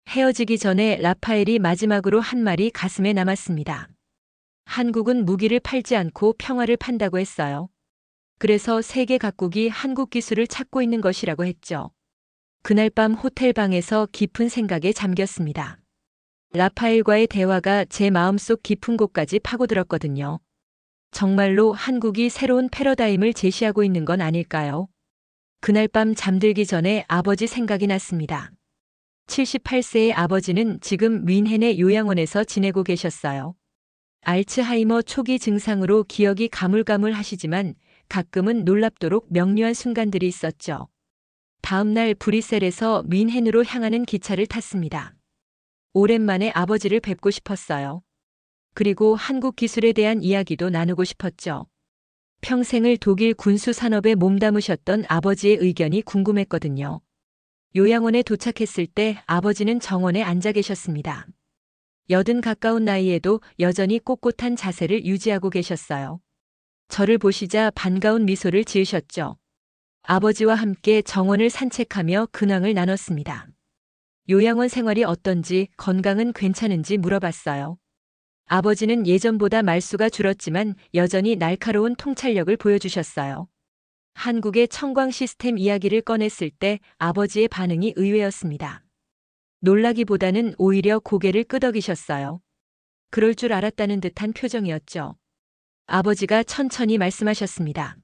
헤어지기 전에 라파엘이 마지막으로 한 말이 가슴에 남았습니다. 한국은 무기를 팔지 않고 평화를 판다고 했어요. 그래서 세계 각국이 한국 기술을 찾고 있는 것이라고 했죠. 그날 밤 호텔 방에서 깊은 생각에 잠겼습니다. 라파엘과의 대화가 제 마음속 깊은 곳까지 파고들었거든요. 정말로 한국이 새로운 패러다임을 제시하고 있는 건 아닐까요? 그날 밤 잠들기 전에 아버지 생각이 났습니다. 78세의 아버지는 지금 뮌헨의 요양원에서 지내고 계셨어요. 알츠하이머 초기 증상으로 기억이 가물가물하시지만 가끔은 놀랍도록 명료한 순간들이 있었죠. 다음 날 브뤼셀에서 뮌헨으로 향하는 기차를 탔습니다. 오랜만에 아버지를 뵙고 싶었어요. 그리고 한국 기술에 대한 이야기도 나누고 싶었죠. 평생을 독일 군수 산업에 몸담으셨던 아버지의 의견이 궁금했거든요. 요양원에 도착했을 때 아버지는 정원에 앉아 계셨습니다. 80 가까운 나이에도 여전히 꼿꼿한 자세를 유지하고 계셨어요. 저를 보시자 반가운 미소를 지으셨죠. 아버지와 함께 정원을 산책하며 근황을 나눴습니다. 요양원 생활이 어떤지, 건강은 괜찮은지 물어봤어요. 아버지는 예전보다 말수가 줄었지만 여전히 날카로운 통찰력을 보여주셨어요. 한국의 청광 시스템 이야기를 꺼냈을 때 아버지의 반응이 의외였습니다. 놀라기보다는 오히려 고개를 끄덕이셨어요. 그럴 줄 알았다는 듯한 표정이었죠. 아버지가 천천히 말씀하셨습니다.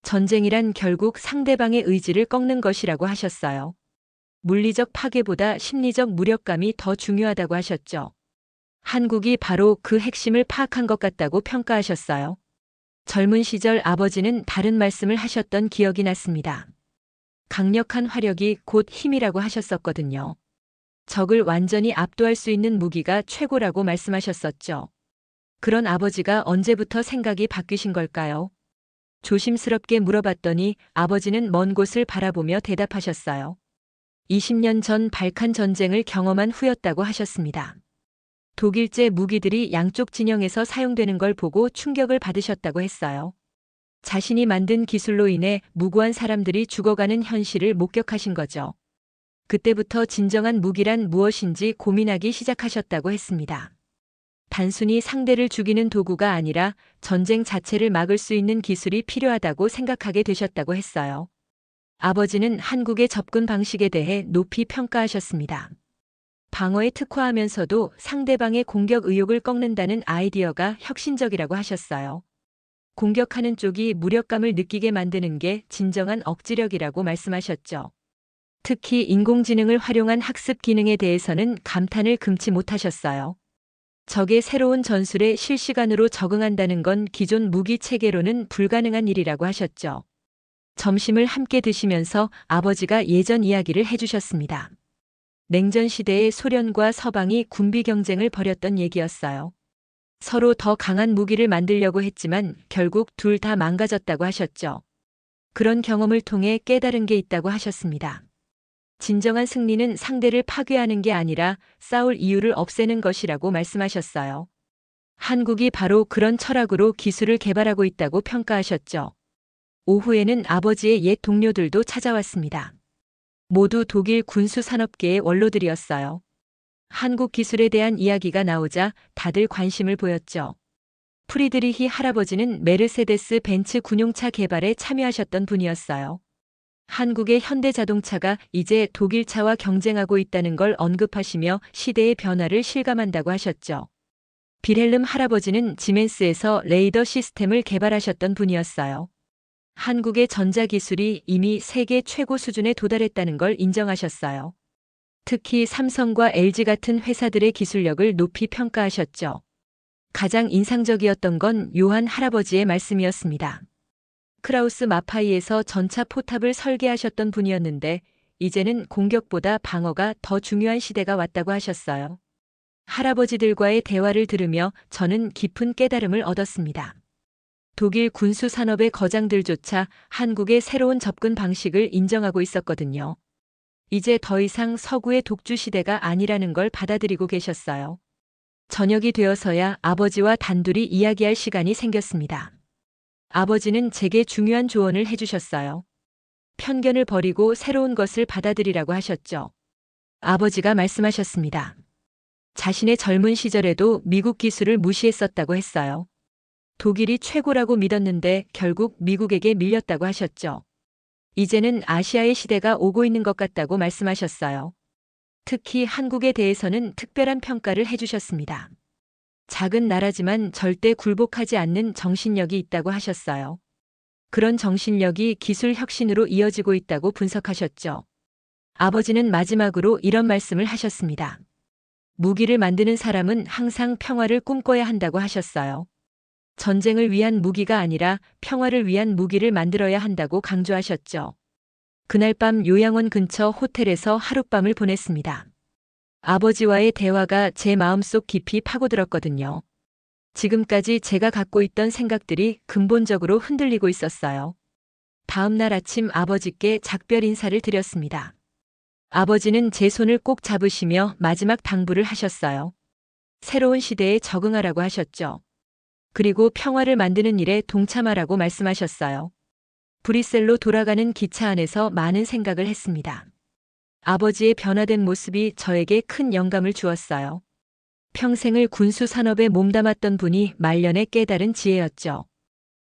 전쟁이란 결국 상대방의 의지를 꺾는 것이라고 하셨어요. 물리적 파괴보다 심리적 무력감이 더 중요하다고 하셨죠. 한국이 바로 그 핵심을 파악한 것 같다고 평가하셨어요. 젊은 시절 아버지는 다른 말씀을 하셨던 기억이 났습니다. 강력한 화력이 곧 힘이라고 하셨었거든요. 적을 완전히 압도할 수 있는 무기가 최고라고 말씀하셨었죠. 그런 아버지가 언제부터 생각이 바뀌신 걸까요? 조심스럽게 물어봤더니 아버지는 먼 곳을 바라보며 대답하셨어요. 20년 전 발칸 전쟁을 경험한 후였다고 하셨습니다. 독일제 무기들이 양쪽 진영에서 사용되는 걸 보고 충격을 받으셨다고 했어요. 자신이 만든 기술로 인해 무고한 사람들이 죽어가는 현실을 목격하신 거죠. 그때부터 진정한 무기란 무엇인지 고민하기 시작하셨다고 했습니다. 단순히 상대를 죽이는 도구가 아니라 전쟁 자체를 막을 수 있는 기술이 필요하다고 생각하게 되셨다고 했어요. 아버지는 한국의 접근 방식에 대해 높이 평가하셨습니다. 방어에 특화하면서도 상대방의 공격 의욕을 꺾는다는 아이디어가 혁신적이라고 하셨어요. 공격하는 쪽이 무력감을 느끼게 만드는 게 진정한 억지력이라고 말씀하셨죠. 특히 인공지능을 활용한 학습 기능에 대해서는 감탄을 금치 못하셨어요. 적의 새로운 전술에 실시간으로 적응한다는 건 기존 무기 체계로는 불가능한 일이라고 하셨죠. 점심을 함께 드시면서 아버지가 예전 이야기를 해주셨습니다. 냉전 시대에 소련과 서방이 군비 경쟁을 벌였던 얘기였어요. 서로 더 강한 무기를 만들려고 했지만 결국 둘 다 망가졌다고 하셨죠. 그런 경험을 통해 깨달은 게 있다고 하셨습니다. 진정한 승리는 상대를 파괴하는 게 아니라 싸울 이유를 없애는 것이라고 말씀하셨어요. 한국이 바로 그런 철학으로 기술을 개발하고 있다고 평가하셨죠. 오후에는 아버지의 옛 동료들도 찾아왔습니다. 모두 독일 군수산업계의 원로들이었어요. 한국 기술에 대한 이야기가 나오자 다들 관심을 보였죠. 프리드리히 할아버지는 메르세데스 벤츠 군용차 개발에 참여하셨던 분이었어요. 한국의 현대자동차가 이제 독일차와 경쟁하고 있다는 걸 언급하시며 시대의 변화를 실감한다고 하셨죠. 빌헬름 할아버지는 지멘스에서 레이더 시스템을 개발하셨던 분이었어요. 한국의 전자기술이 이미 세계 최고 수준에 도달했다는 걸 인정하셨어요. 특히 삼성과 LG 같은 회사들의 기술력을 높이 평가하셨죠. 가장 인상적이었던 건 요한 할아버지의 말씀이었습니다. 크라우스 마파이에서 전차 포탑을 설계하셨던 분이었는데 이제는 공격보다 방어가 더 중요한 시대가 왔다고 하셨어요. 할아버지들과의 대화를 들으며 저는 깊은 깨달음을 얻었습니다. 독일 군수 산업의 거장들조차 한국의 새로운 접근 방식을 인정하고 있었거든요. 이제 더 이상 서구의 독주 시대가 아니라는 걸 받아들이고 계셨어요. 저녁이 되어서야 아버지와 단둘이 이야기할 시간이 생겼습니다. 아버지는 제게 중요한 조언을 해주셨어요. 편견을 버리고 새로운 것을 받아들이라고 하셨죠. 아버지가 말씀하셨습니다. 자신의 젊은 시절에도 미국 기술을 무시했었다고 했어요. 독일이 최고라고 믿었는데 결국 미국에게 밀렸다고 하셨죠. 이제는 아시아의 시대가 오고 있는 것 같다고 말씀하셨어요. 특히 한국에 대해서는 특별한 평가를 해주셨습니다. 작은 나라지만 절대 굴복하지 않는 정신력이 있다고 하셨어요. 그런 정신력이 기술 혁신으로 이어지고 있다고 분석하셨죠. 아버지는 마지막으로 이런 말씀을 하셨습니다. 무기를 만드는 사람은 항상 평화를 꿈꿔야 한다고 하셨어요. 전쟁을 위한 무기가 아니라 평화를 위한 무기를 만들어야 한다고 강조하셨죠. 그날 밤 요양원 근처 호텔에서 하룻밤을 보냈습니다. 아버지와의 대화가 제 마음속 깊이 파고들었거든요. 지금까지 제가 갖고 있던 생각들이 근본적으로 흔들리고 있었어요. 다음 날 아침 아버지께 작별 인사를 드렸습니다. 아버지는 제 손을 꼭 잡으시며 마지막 당부를 하셨어요. 새로운 시대에 적응하라고 하셨죠. 그리고 평화를 만드는 일에 동참하라고 말씀하셨어요. 브뤼셀로 돌아가는 기차 안에서 많은 생각을 했습니다. 아버지의 변화된 모습이 저에게 큰 영감을 주었어요. 평생을 군수 산업에 몸담았던 분이 말년에 깨달은 지혜였죠.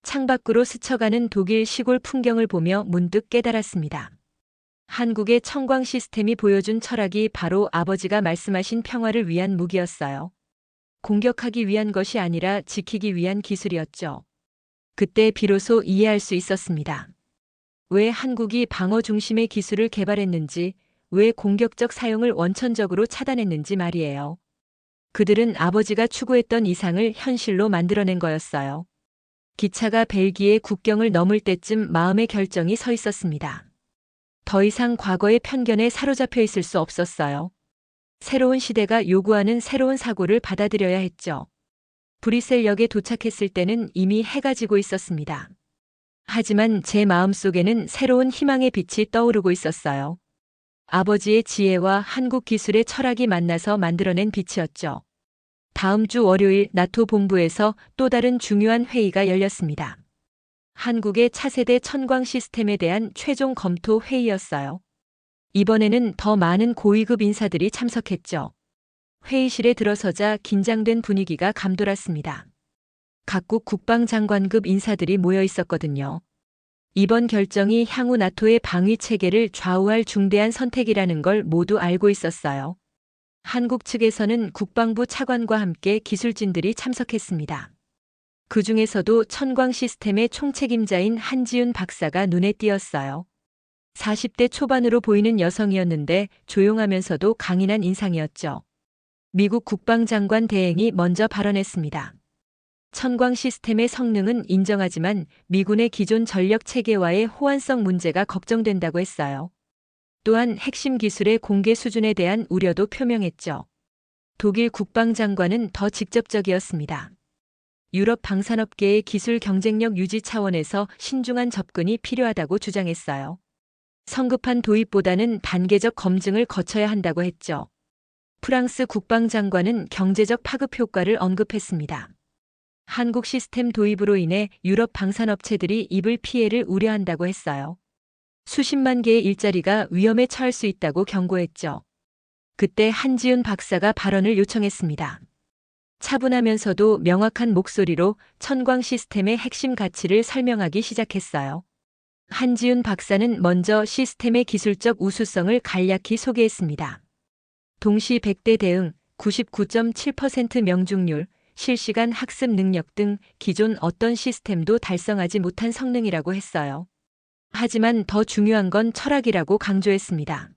창밖으로 스쳐가는 독일 시골 풍경을 보며 문득 깨달았습니다. 한국의 청광 시스템이 보여준 철학이 바로 아버지가 말씀하신 평화를 위한 무기였어요. 공격하기 위한 것이 아니라 지키기 위한 기술이었죠. 그때 비로소 이해할 수 있었습니다. 왜 한국이 방어 중심의 기술을 개발했는지, 왜 공격적 사용을 원천적으로 차단했는지 말이에요. 그들은 아버지가 추구했던 이상을 현실로 만들어낸 거였어요. 기차가 벨기에 국경을 넘을 때쯤 마음의 결정이 서 있었습니다. 더 이상 과거의 편견에 사로잡혀 있을 수 없었어요. 새로운 시대가 요구하는 새로운 사고를 받아들여야 했죠. 브뤼셀역에 도착했을 때는 이미 해가 지고 있었습니다. 하지만 제 마음속에는 새로운 희망의 빛이 떠오르고 있었어요. 아버지의 지혜와 한국 기술의 철학이 만나서 만들어낸 빛이었죠. 다음 주 월요일 나토 본부에서 또 다른 중요한 회의가 열렸습니다. 한국의 차세대 천광 시스템에 대한 최종 검토 회의였어요. 이번에는 더 많은 고위급 인사들이 참석했죠. 회의실에 들어서자 긴장된 분위기가 감돌았습니다. 각국 국방장관급 인사들이 모여 있었거든요. 이번 결정이 향후 나토의 방위 체계를 좌우할 중대한 선택이라는 걸 모두 알고 있었어요. 한국 측에서는 국방부 차관과 함께 기술진들이 참석했습니다. 그 중에서도 천광 시스템의 총책임자인 한지윤 박사가 눈에 띄었어요. 40대 초반으로 보이는 여성이었는데 조용하면서도 강인한 인상이었죠. 미국 국방장관 대행이 먼저 발언했습니다. 천광 시스템의 성능은 인정하지만 미군의 기존 전력 체계와의 호환성 문제가 걱정된다고 했어요. 또한 핵심 기술의 공개 수준에 대한 우려도 표명했죠. 독일 국방장관은 더 직접적이었습니다. 유럽 방산업계의 기술 경쟁력 유지 차원에서 신중한 접근이 필요하다고 주장했어요. 성급한 도입보다는 단계적 검증을 거쳐야 한다고 했죠. 프랑스 국방장관은 경제적 파급 효과를 언급했습니다. 한국 시스템 도입으로 인해 유럽 방산업체들이 입을 피해를 우려한다고 했어요. 수십만 개의 일자리가 위험에 처할 수 있다고 경고했죠. 그때 한지윤 박사가 발언을 요청했습니다. 차분하면서도 명확한 목소리로 천광 시스템의 핵심 가치를 설명하기 시작했어요. 한지윤 박사는 먼저 시스템의 기술적 우수성을 간략히 소개했습니다. 동시 100대 대응, 99.7% 명중률, 실시간 학습 능력 등 기존 어떤 시스템도 달성하지 못한 성능이라고 했어요. 하지만 더 중요한 건 철학이라고 강조했습니다.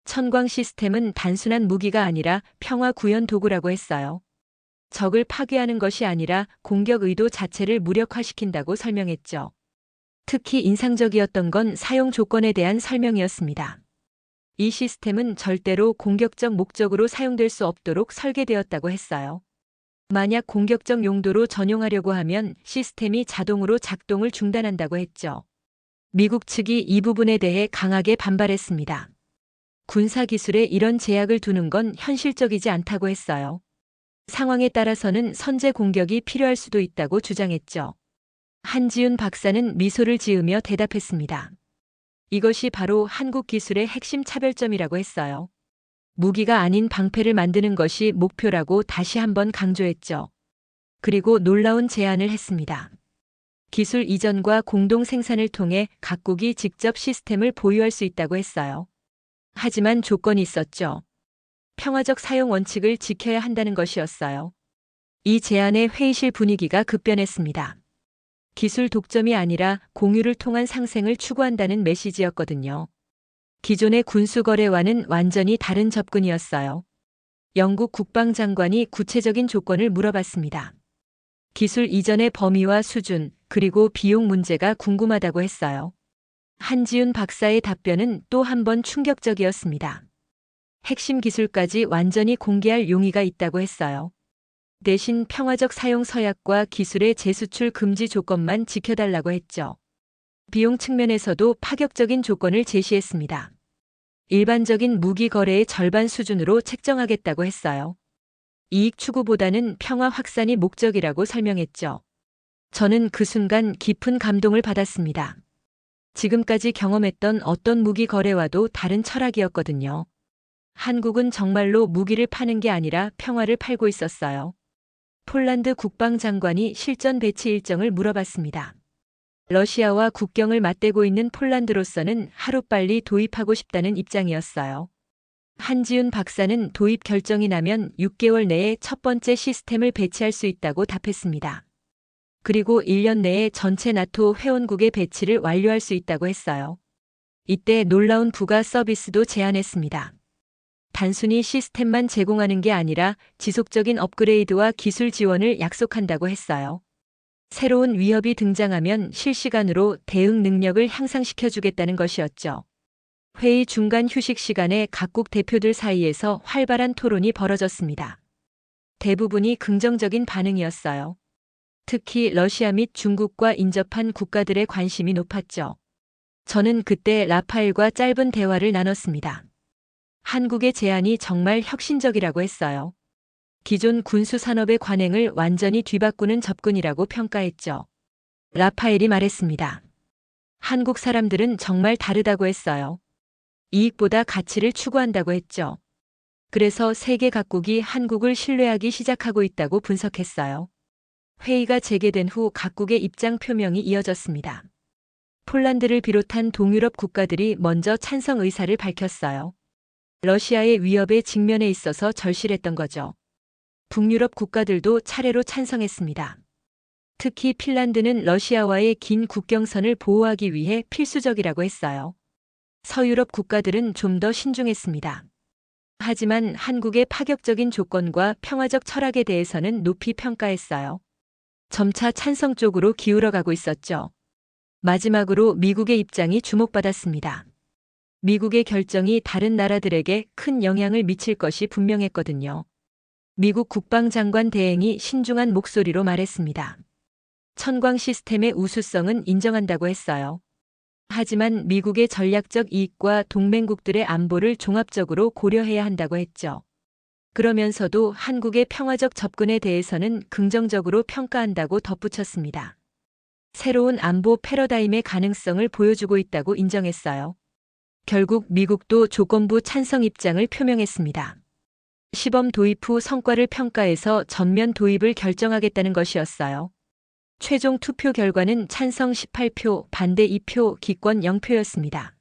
천광 시스템은 단순한 무기가 아니라 평화 구현 도구라고 했어요. 적을 파괴하는 것이 아니라 공격 의도 자체를 무력화시킨다고 설명했죠. 특히 인상적이었던 건 사용 조건에 대한 설명이었습니다. 이 시스템은 절대로 공격적 목적으로 사용될 수 없도록 설계되었다고 했어요. 만약 공격적 용도로 전용하려고 하면 시스템이 자동으로 작동을 중단한다고 했죠. 미국 측이 이 부분에 대해 강하게 반발했습니다. 군사기술에 이런 제약을 두는 건 현실적이지 않다고 했어요. 상황에 따라서는 선제 공격이 필요할 수도 있다고 주장했죠. 한지윤 박사는 미소를 지으며 대답했습니다. 이것이 바로 한국 기술의 핵심 차별점이라고 했어요. 무기가 아닌 방패를 만드는 것이 목표라고 다시 한번 강조했죠. 그리고 놀라운 제안을 했습니다. 기술 이전과 공동 생산을 통해 각국이 직접 시스템을 보유할 수 있다고 했어요. 하지만 조건이 있었죠. 평화적 사용 원칙을 지켜야 한다는 것이었어요. 이 제안에 회의실 분위기가 급변했습니다. 기술 독점이 아니라 공유를 통한 상생을 추구한다는 메시지였거든요. 기존의 군수 거래와는 완전히 다른 접근이었어요. 영국 국방장관이 구체적인 조건을 물어봤습니다. 기술 이전의 범위와 수준, 그리고 비용 문제가 궁금하다고 했어요. 한지윤 박사의 답변은 또 한 번 충격적이었습니다. 핵심 기술까지 완전히 공개할 용의가 있다고 했어요. 대신 평화적 사용 서약과 기술의 재수출 금지 조건만 지켜달라고 했죠. 비용 측면에서도 파격적인 조건을 제시했습니다. 일반적인 무기 거래의 절반 수준으로 책정하겠다고 했어요. 이익 추구보다는 평화 확산이 목적이라고 설명했죠. 저는 그 순간 깊은 감동을 받았습니다. 지금까지 경험했던 어떤 무기 거래와도 다른 철학이었거든요. 한국은 정말로 무기를 파는 게 아니라 평화를 팔고 있었어요. 폴란드 국방장관이 실전 배치 일정을 물어봤습니다. 러시아와 국경을 맞대고 있는 폴란드로서는 하루빨리 도입하고 싶다는 입장이었어요. 한지윤 박사는 도입 결정이 나면 6개월 내에 첫 번째 시스템을 배치할 수 있다고 답했습니다. 그리고 1년 내에 전체 나토 회원국의 배치를 완료할 수 있다고 했어요. 이때 놀라운 부가 서비스도 제안했습니다. 단순히 시스템만 제공하는 게 아니라 지속적인 업그레이드와 기술 지원을 약속한다고 했어요. 새로운 위협이 등장하면 실시간으로 대응 능력을 향상시켜주겠다는 것이었죠. 회의 중간 휴식 시간에 각국 대표들 사이에서 활발한 토론이 벌어졌습니다. 대부분이 긍정적인 반응이었어요. 특히 러시아 및 중국과 인접한 국가들의 관심이 높았죠. 저는 그때 라파엘과 짧은 대화를 나눴습니다. 한국의 제안이 정말 혁신적이라고 했어요. 기존 군수 산업의 관행을 완전히 뒤바꾸는 접근이라고 평가했죠. 라파엘이 말했습니다. 한국 사람들은 정말 다르다고 했어요. 이익보다 가치를 추구한다고 했죠. 그래서 세계 각국이 한국을 신뢰하기 시작하고 있다고 분석했어요. 회의가 재개된 후 각국의 입장 표명이 이어졌습니다. 폴란드를 비롯한 동유럽 국가들이 먼저 찬성 의사를 밝혔어요. 러시아의 위협에 직면해 있어서 절실했던 거죠. 북유럽 국가들도 차례로 찬성했습니다. 특히 핀란드는 러시아와의 긴 국경선을 보호하기 위해 필수적이라고 했어요. 서유럽 국가들은 좀 더 신중했습니다. 하지만 한국의 파격적인 조건과 평화적 철학에 대해서는 높이 평가했어요. 점차 찬성 쪽으로 기울어가고 있었죠. 마지막으로 미국의 입장이 주목받았습니다. 미국의 결정이 다른 나라들에게 큰 영향을 미칠 것이 분명했거든요. 미국 국방장관 대행이 신중한 목소리로 말했습니다. 천광 시스템의 우수성은 인정한다고 했어요. 하지만 미국의 전략적 이익과 동맹국들의 안보를 종합적으로 고려해야 한다고 했죠. 그러면서도 한국의 평화적 접근에 대해서는 긍정적으로 평가한다고 덧붙였습니다. 새로운 안보 패러다임의 가능성을 보여주고 있다고 인정했어요. 결국 미국도 조건부 찬성 입장을 표명했습니다. 시범 도입 후 성과를 평가해서 전면 도입을 결정하겠다는 것이었어요. 최종 투표 결과는 찬성 18표, 반대 2표, 기권 0표였습니다.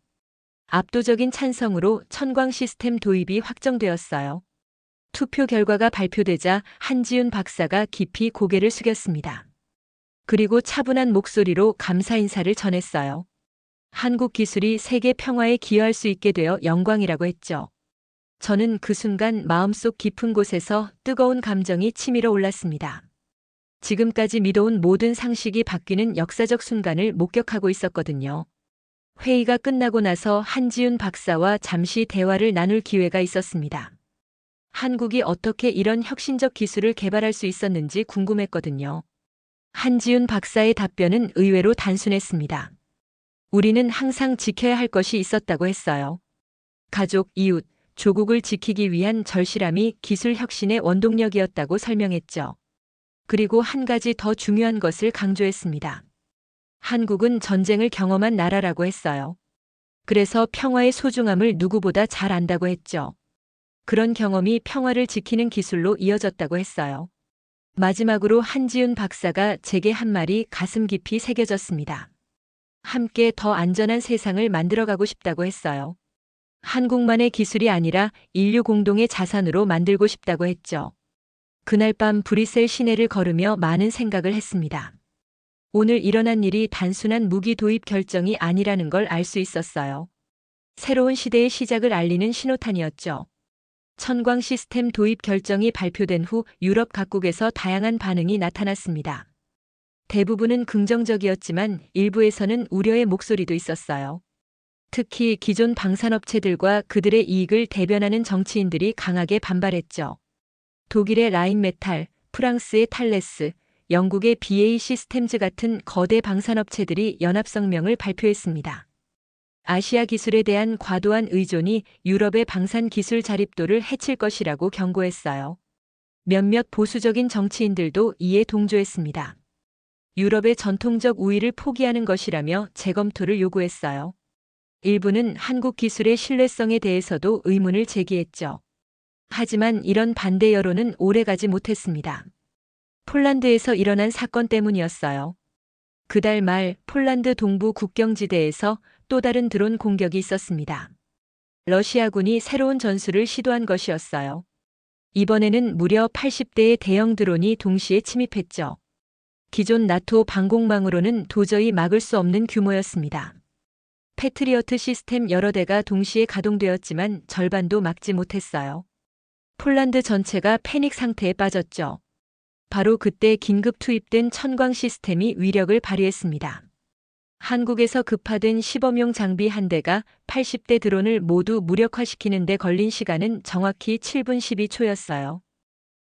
압도적인 찬성으로 천광 시스템 도입이 확정되었어요. 투표 결과가 발표되자 한지윤 박사가 깊이 고개를 숙였습니다. 그리고 차분한 목소리로 감사 인사를 전했어요. 한국 기술이 세계 평화에 기여할 수 있게 되어 영광이라고 했죠. 저는 그 순간 마음속 깊은 곳에서 뜨거운 감정이 치밀어 올랐습니다. 지금까지 믿어온 모든 상식이 바뀌는 역사적 순간을 목격하고 있었거든요. 회의가 끝나고 나서 한지윤 박사와 잠시 대화를 나눌 기회가 있었습니다. 한국이 어떻게 이런 혁신적 기술을 개발할 수 있었는지 궁금했거든요. 한지윤 박사의 답변은 의외로 단순했습니다. 우리는 항상 지켜야 할 것이 있었다고 했어요. 가족, 이웃, 조국을 지키기 위한 절실함이 기술 혁신의 원동력이었다고 설명했죠. 그리고 한 가지 더 중요한 것을 강조했습니다. 한국은 전쟁을 경험한 나라라고 했어요. 그래서 평화의 소중함을 누구보다 잘 안다고 했죠. 그런 경험이 평화를 지키는 기술로 이어졌다고 했어요. 마지막으로 한지훈 박사가 제게 한 말이 가슴 깊이 새겨졌습니다. 함께 더 안전한 세상을 만들어가고 싶다고 했어요. 한국만의 기술이 아니라 인류 공동의 자산으로 만들고 싶다고 했죠. 그날 밤 브뤼셀 시내를 걸으며 많은 생각을 했습니다. 오늘 일어난 일이 단순한 무기 도입 결정이 아니라는 걸 알 수 있었어요. 새로운 시대의 시작을 알리는 신호탄이었죠. 천광 시스템 도입 결정이 발표된 후 유럽 각국에서 다양한 반응이 나타났습니다. 대부분은 긍정적이었지만 일부에서는 우려의 목소리도 있었어요. 특히 기존 방산업체들과 그들의 이익을 대변하는 정치인들이 강하게 반발했죠. 독일의 라인메탈, 프랑스의 탈레스, 영국의 BAE 시스템즈 같은 거대 방산업체들이 연합성명을 발표했습니다. 아시아 기술에 대한 과도한 의존이 유럽의 방산 기술 자립도를 해칠 것이라고 경고했어요. 몇몇 보수적인 정치인들도 이에 동조했습니다. 유럽의 전통적 우위를 포기하는 것이라며 재검토를 요구했어요. 일부는 한국 기술의 신뢰성에 대해서도 의문을 제기했죠. 하지만 이런 반대 여론은 오래가지 못했습니다. 폴란드에서 일어난 사건 때문이었어요. 그달 말 폴란드 동부 국경지대에서 또 다른 드론 공격이 있었습니다. 러시아군이 새로운 전술을 시도한 것이었어요. 이번에는 무려 80대의 대형 드론이 동시에 침입했죠. 기존 나토 방공망으로는 도저히 막을 수 없는 규모였습니다. 패트리어트 시스템 여러 대가 동시에 가동되었지만 절반도 막지 못했어요. 폴란드 전체가 패닉 상태에 빠졌죠. 바로 그때 긴급 투입된 천광 시스템이 위력을 발휘했습니다. 한국에서 급파된 시범용 장비 한 대가 80대 드론을 모두 무력화시키는 데 걸린 시간은 정확히 7분 12초였어요.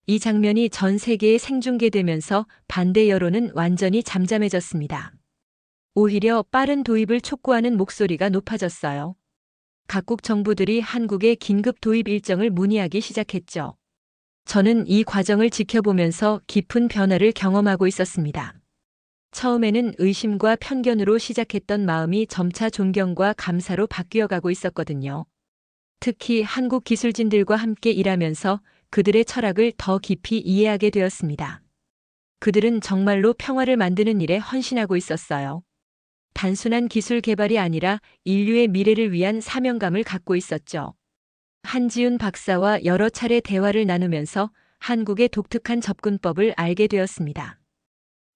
이 장면이 전 세계에 생중계되면서 반대 여론은 완전히 잠잠해졌습니다. 오히려 빠른 도입을 촉구하는 목소리가 높아졌어요. 각국 정부들이 한국의 긴급 도입 일정을 문의하기 시작했죠. 저는 이 과정을 지켜보면서 깊은 변화를 경험하고 있었습니다. 처음에는 의심과 편견으로 시작했던 마음이 점차 존경과 감사로 바뀌어가고 있었거든요. 특히 한국 기술진들과 함께 일하면서 그들의 철학을 더 깊이 이해하게 되었습니다. 그들은 정말로 평화를 만드는 일에 헌신하고 있었어요. 단순한 기술 개발이 아니라 인류의 미래를 위한 사명감을 갖고 있었죠. 한지훈 박사와 여러 차례 대화를 나누면서 한국의 독특한 접근법을 알게 되었습니다.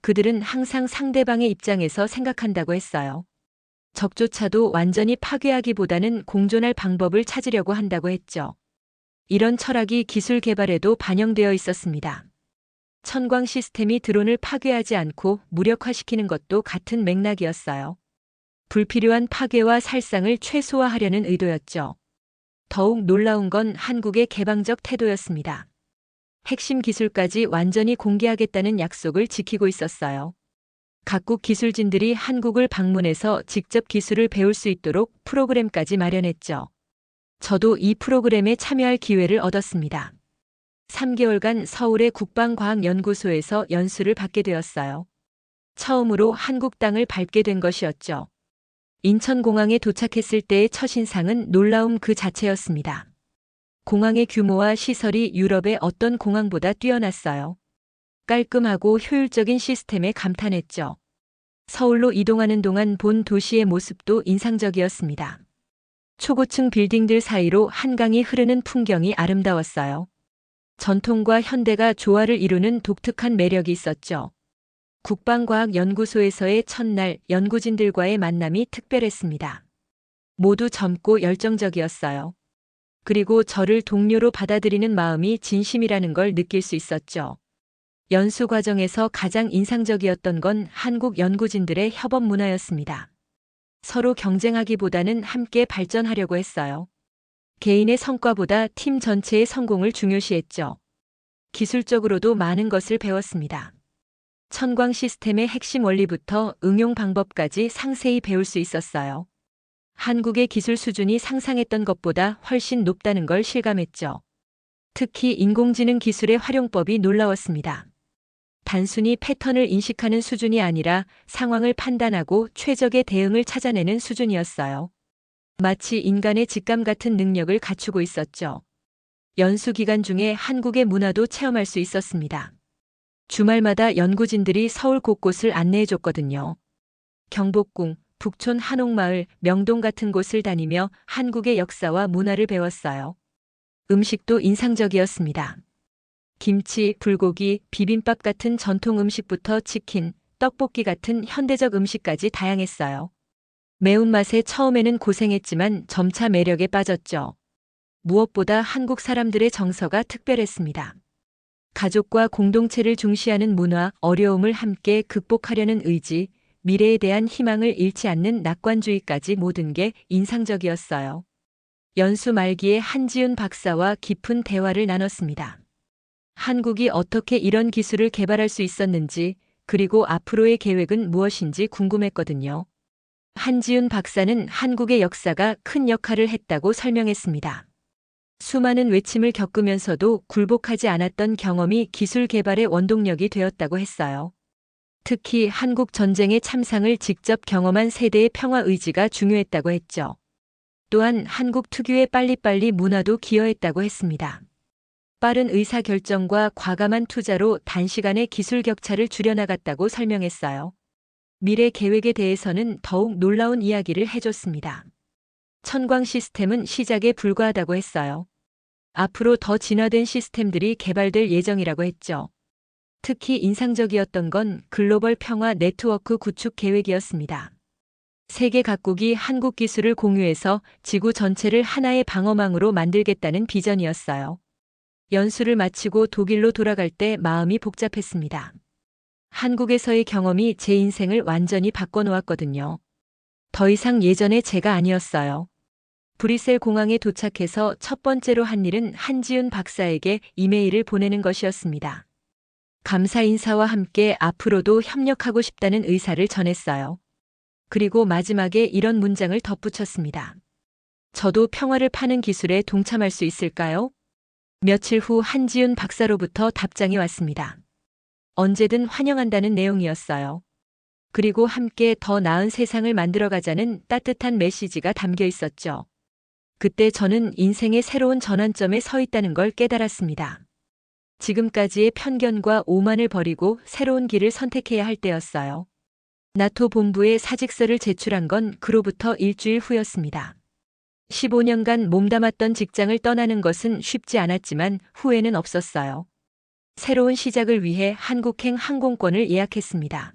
그들은 항상 상대방의 입장에서 생각한다고 했어요. 적조차도 완전히 파괴하기보다는 공존할 방법을 찾으려고 한다고 했죠. 이런 철학이 기술 개발에도 반영되어 있었습니다. 천광 시스템이 드론을 파괴하지 않고 무력화시키는 것도 같은 맥락이었어요. 불필요한 파괴와 살상을 최소화하려는 의도였죠. 더욱 놀라운 건 한국의 개방적 태도였습니다. 핵심 기술까지 완전히 공개하겠다는 약속을 지키고 있었어요. 각국 기술진들이 한국을 방문해서 직접 기술을 배울 수 있도록 프로그램까지 마련했죠. 저도 이 프로그램에 참여할 기회를 얻었습니다. 3개월간 서울의 국방과학연구소에서 연수를 받게 되었어요. 처음으로 한국 땅을 밟게 된 것이었죠. 인천공항에 도착했을 때의 첫인상은 놀라움 그 자체였습니다. 공항의 규모와 시설이 유럽의 어떤 공항보다 뛰어났어요. 깔끔하고 효율적인 시스템에 감탄했죠. 서울로 이동하는 동안 본 도시의 모습도 인상적이었습니다. 초고층 빌딩들 사이로 한강이 흐르는 풍경이 아름다웠어요. 전통과 현대가 조화를 이루는 독특한 매력이 있었죠. 국방과학연구소에서의 첫날 연구진들과의 만남이 특별했습니다. 모두 젊고 열정적이었어요. 그리고 저를 동료로 받아들이는 마음이 진심이라는 걸 느낄 수 있었죠. 연수 과정에서 가장 인상적이었던 건 한국 연구진들의 협업 문화였습니다. 서로 경쟁하기보다는 함께 발전하려고 했어요. 개인의 성과보다 팀 전체의 성공을 중요시했죠. 기술적으로도 많은 것을 배웠습니다. 천광 시스템의 핵심 원리부터 응용 방법까지 상세히 배울 수 있었어요. 한국의 기술 수준이 상상했던 것보다 훨씬 높다는 걸 실감했죠. 특히 인공지능 기술의 활용법이 놀라웠습니다. 단순히 패턴을 인식하는 수준이 아니라 상황을 판단하고 최적의 대응을 찾아내는 수준이었어요. 마치 인간의 직감 같은 능력을 갖추고 있었죠. 연수 기간 중에 한국의 문화도 체험할 수 있었습니다. 주말마다 연구진들이 서울 곳곳을 안내해줬거든요. 경복궁, 북촌 한옥마을, 명동 같은 곳을 다니며 한국의 역사와 문화를 배웠어요. 음식도 인상적이었습니다. 김치, 불고기, 비빔밥 같은 전통 음식부터 치킨, 떡볶이 같은 현대적 음식까지 다양했어요. 매운맛에 처음에는 고생했지만 점차 매력에 빠졌죠. 무엇보다 한국 사람들의 정서가 특별했습니다. 가족과 공동체를 중시하는 문화, 어려움을 함께 극복하려는 의지, 미래에 대한 희망을 잃지 않는 낙관주의까지 모든 게 인상적이었어요. 연수 말기에 한지윤 박사와 깊은 대화를 나눴습니다. 한국이 어떻게 이런 기술을 개발할 수 있었는지, 그리고 앞으로의 계획은 무엇인지 궁금했거든요. 한지윤 박사는 한국의 역사가 큰 역할을 했다고 설명했습니다. 수많은 외침을 겪으면서도 굴복하지 않았던 경험이 기술 개발의 원동력이 되었다고 했어요. 특히 한국 전쟁의 참상을 직접 경험한 세대의 평화 의지가 중요했다고 했죠. 또한 한국 특유의 빨리빨리 문화도 기여했다고 했습니다. 빠른 의사결정과 과감한 투자로 단시간에 기술 격차를 줄여나갔다고 설명했어요. 미래 계획에 대해서는 더욱 놀라운 이야기를 해줬습니다. 천광 시스템은 시작에 불과하다고 했어요. 앞으로 더 진화된 시스템들이 개발될 예정이라고 했죠. 특히 인상적이었던 건 글로벌 평화 네트워크 구축 계획이었습니다. 세계 각국이 한국 기술을 공유해서 지구 전체를 하나의 방어망으로 만들겠다는 비전이었어요. 연수를 마치고 독일로 돌아갈 때 마음이 복잡했습니다. 한국에서의 경험이 제 인생을 완전히 바꿔놓았거든요. 더 이상 예전의 제가 아니었어요. 브뤼셀 공항에 도착해서 첫 번째로 한 일은 한지윤 박사에게 이메일을 보내는 것이었습니다. 감사 인사와 함께 앞으로도 협력하고 싶다는 의사를 전했어요. 그리고 마지막에 이런 문장을 덧붙였습니다. 저도 평화를 파는 기술에 동참할 수 있을까요? 며칠 후 한지윤 박사로부터 답장이 왔습니다. 언제든 환영한다는 내용이었어요. 그리고 함께 더 나은 세상을 만들어가자는 따뜻한 메시지가 담겨 있었죠. 그때 저는 인생의 새로운 전환점에 서 있다는 걸 깨달았습니다. 지금까지의 편견과 오만을 버리고 새로운 길을 선택해야 할 때였어요. 나토 본부에 사직서를 제출한 건 그로부터 일주일 후였습니다. 15년간 몸담았던 직장을 떠나는 것은 쉽지 않았지만 후회는 없었어요. 새로운 시작을 위해 한국행 항공권을 예약했습니다.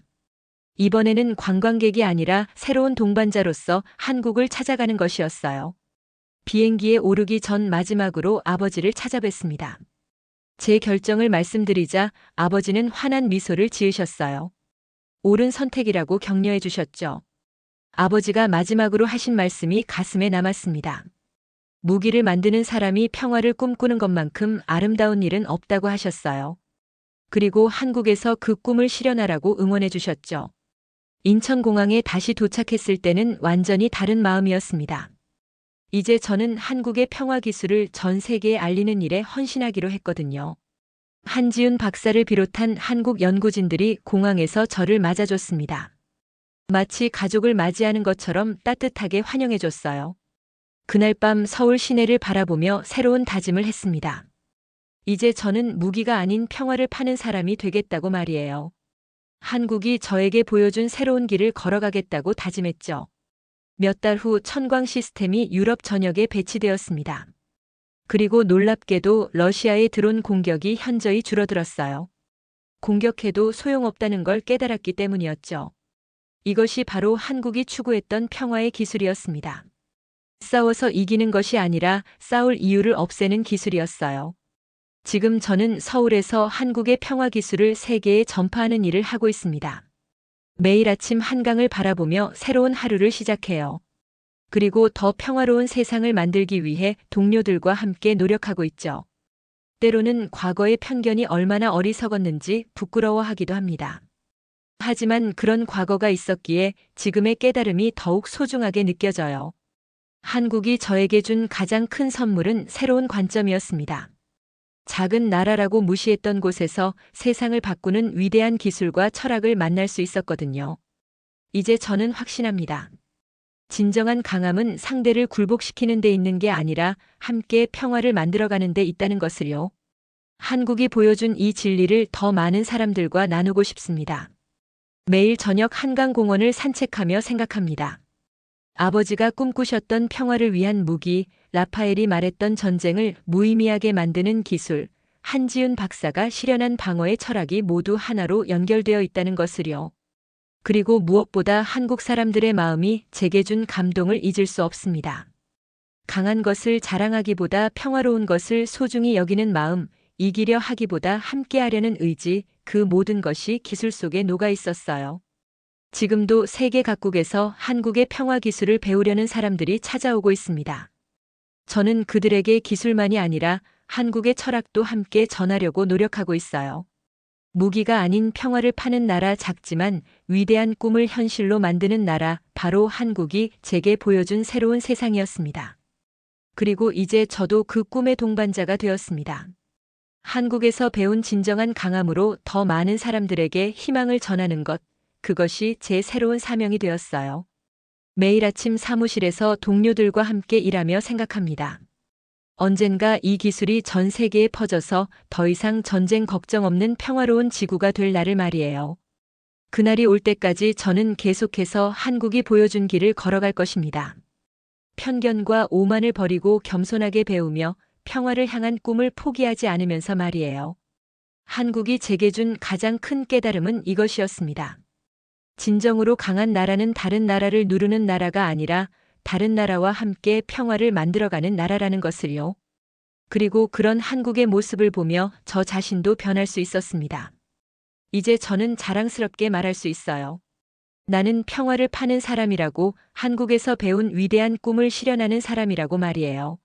이번에는 관광객이 아니라 새로운 동반자로서 한국을 찾아가는 것이었어요. 비행기에 오르기 전 마지막으로 아버지를 찾아뵀습니다. 제 결정을 말씀드리자 아버지는 환한 미소를 지으셨어요. 옳은 선택이라고 격려해 주셨죠. 아버지가 마지막으로 하신 말씀이 가슴에 남았습니다. 무기를 만드는 사람이 평화를 꿈꾸는 것만큼 아름다운 일은 없다고 하셨어요. 그리고 한국에서 그 꿈을 실현하라고 응원해 주셨죠. 인천공항에 다시 도착했을 때는 완전히 다른 마음이었습니다. 이제 저는 한국의 평화 기술을 전 세계에 알리는 일에 헌신하기로 했거든요. 한지윤 박사를 비롯한 한국 연구진들이 공항에서 저를 맞아줬습니다. 마치 가족을 맞이하는 것처럼 따뜻하게 환영해줬어요. 그날 밤 서울 시내를 바라보며 새로운 다짐을 했습니다. 이제 저는 무기가 아닌 평화를 파는 사람이 되겠다고 말이에요. 한국이 저에게 보여준 새로운 길을 걸어가겠다고 다짐했죠. 몇 달 후 천광 시스템이 유럽 전역에 배치되었습니다. 그리고 놀랍게도 러시아의 드론 공격이 현저히 줄어들었어요. 공격해도 소용없다는 걸 깨달았기 때문이었죠. 이것이 바로 한국이 추구했던 평화의 기술이었습니다. 싸워서 이기는 것이 아니라 싸울 이유를 없애는 기술이었어요. 지금 저는 서울에서 한국의 평화 기술을 세계에 전파하는 일을 하고 있습니다. 매일 아침 한강을 바라보며 새로운 하루를 시작해요. 그리고 더 평화로운 세상을 만들기 위해 동료들과 함께 노력하고 있죠. 때로는 과거의 편견이 얼마나 어리석었는지 부끄러워하기도 합니다. 하지만 그런 과거가 있었기에 지금의 깨달음이 더욱 소중하게 느껴져요. 한국이 저에게 준 가장 큰 선물은 새로운 관점이었습니다. 작은 나라라고 무시했던 곳에서 세상을 바꾸는 위대한 기술과 철학을 만날 수 있었거든요. 이제 저는 확신합니다. 진정한 강함은 상대를 굴복시키는 데 있는 게 아니라 함께 평화를 만들어가는 데 있다는 것을요. 한국이 보여준 이 진리를 더 많은 사람들과 나누고 싶습니다. 매일 저녁 한강공원을 산책하며 생각합니다. 아버지가 꿈꾸셨던 평화를 위한 무기, 라파엘이 말했던 전쟁을 무의미하게 만드는 기술, 한지훈 박사가 실현한 방어의 철학이 모두 하나로 연결되어 있다는 것을요. 그리고 무엇보다 한국 사람들의 마음이 제게 준 감동을 잊을 수 없습니다. 강한 것을 자랑하기보다 평화로운 것을 소중히 여기는 마음, 이기려 하기보다 함께하려는 의지, 그 모든 것이 기술 속에 녹아 있었어요. 지금도 세계 각국에서 한국의 평화 기술을 배우려는 사람들이 찾아오고 있습니다. 저는 그들에게 기술만이 아니라 한국의 철학도 함께 전하려고 노력하고 있어요. 무기가 아닌 평화를 파는 나라, 작지만 위대한 꿈을 현실로 만드는 나라, 바로 한국이 제게 보여준 새로운 세상이었습니다. 그리고 이제 저도 그 꿈의 동반자가 되었습니다. 한국에서 배운 진정한 강함으로 더 많은 사람들에게 희망을 전하는 것, 그것이 제 새로운 사명이 되었어요. 매일 아침 사무실에서 동료들과 함께 일하며 생각합니다. 언젠가 이 기술이 전 세계에 퍼져서 더 이상 전쟁 걱정 없는 평화로운 지구가 될 날을 말이에요. 그날이 올 때까지 저는 계속해서 한국이 보여준 길을 걸어갈 것입니다. 편견과 오만을 버리고 겸손하게 배우며 평화를 향한 꿈을 포기하지 않으면서 말이에요. 한국이 제게 준 가장 큰 깨달음은 이것이었습니다. 진정으로 강한 나라는 다른 나라를 누르는 나라가 아니라 다른 나라와 함께 평화를 만들어가는 나라라는 것을요. 그리고 그런 한국의 모습을 보며 저 자신도 변할 수 있었습니다. 이제 저는 자랑스럽게 말할 수 있어요. 나는 평화를 파는 사람이라고, 한국에서 배운 위대한 꿈을 실현하는 사람이라고 말이에요.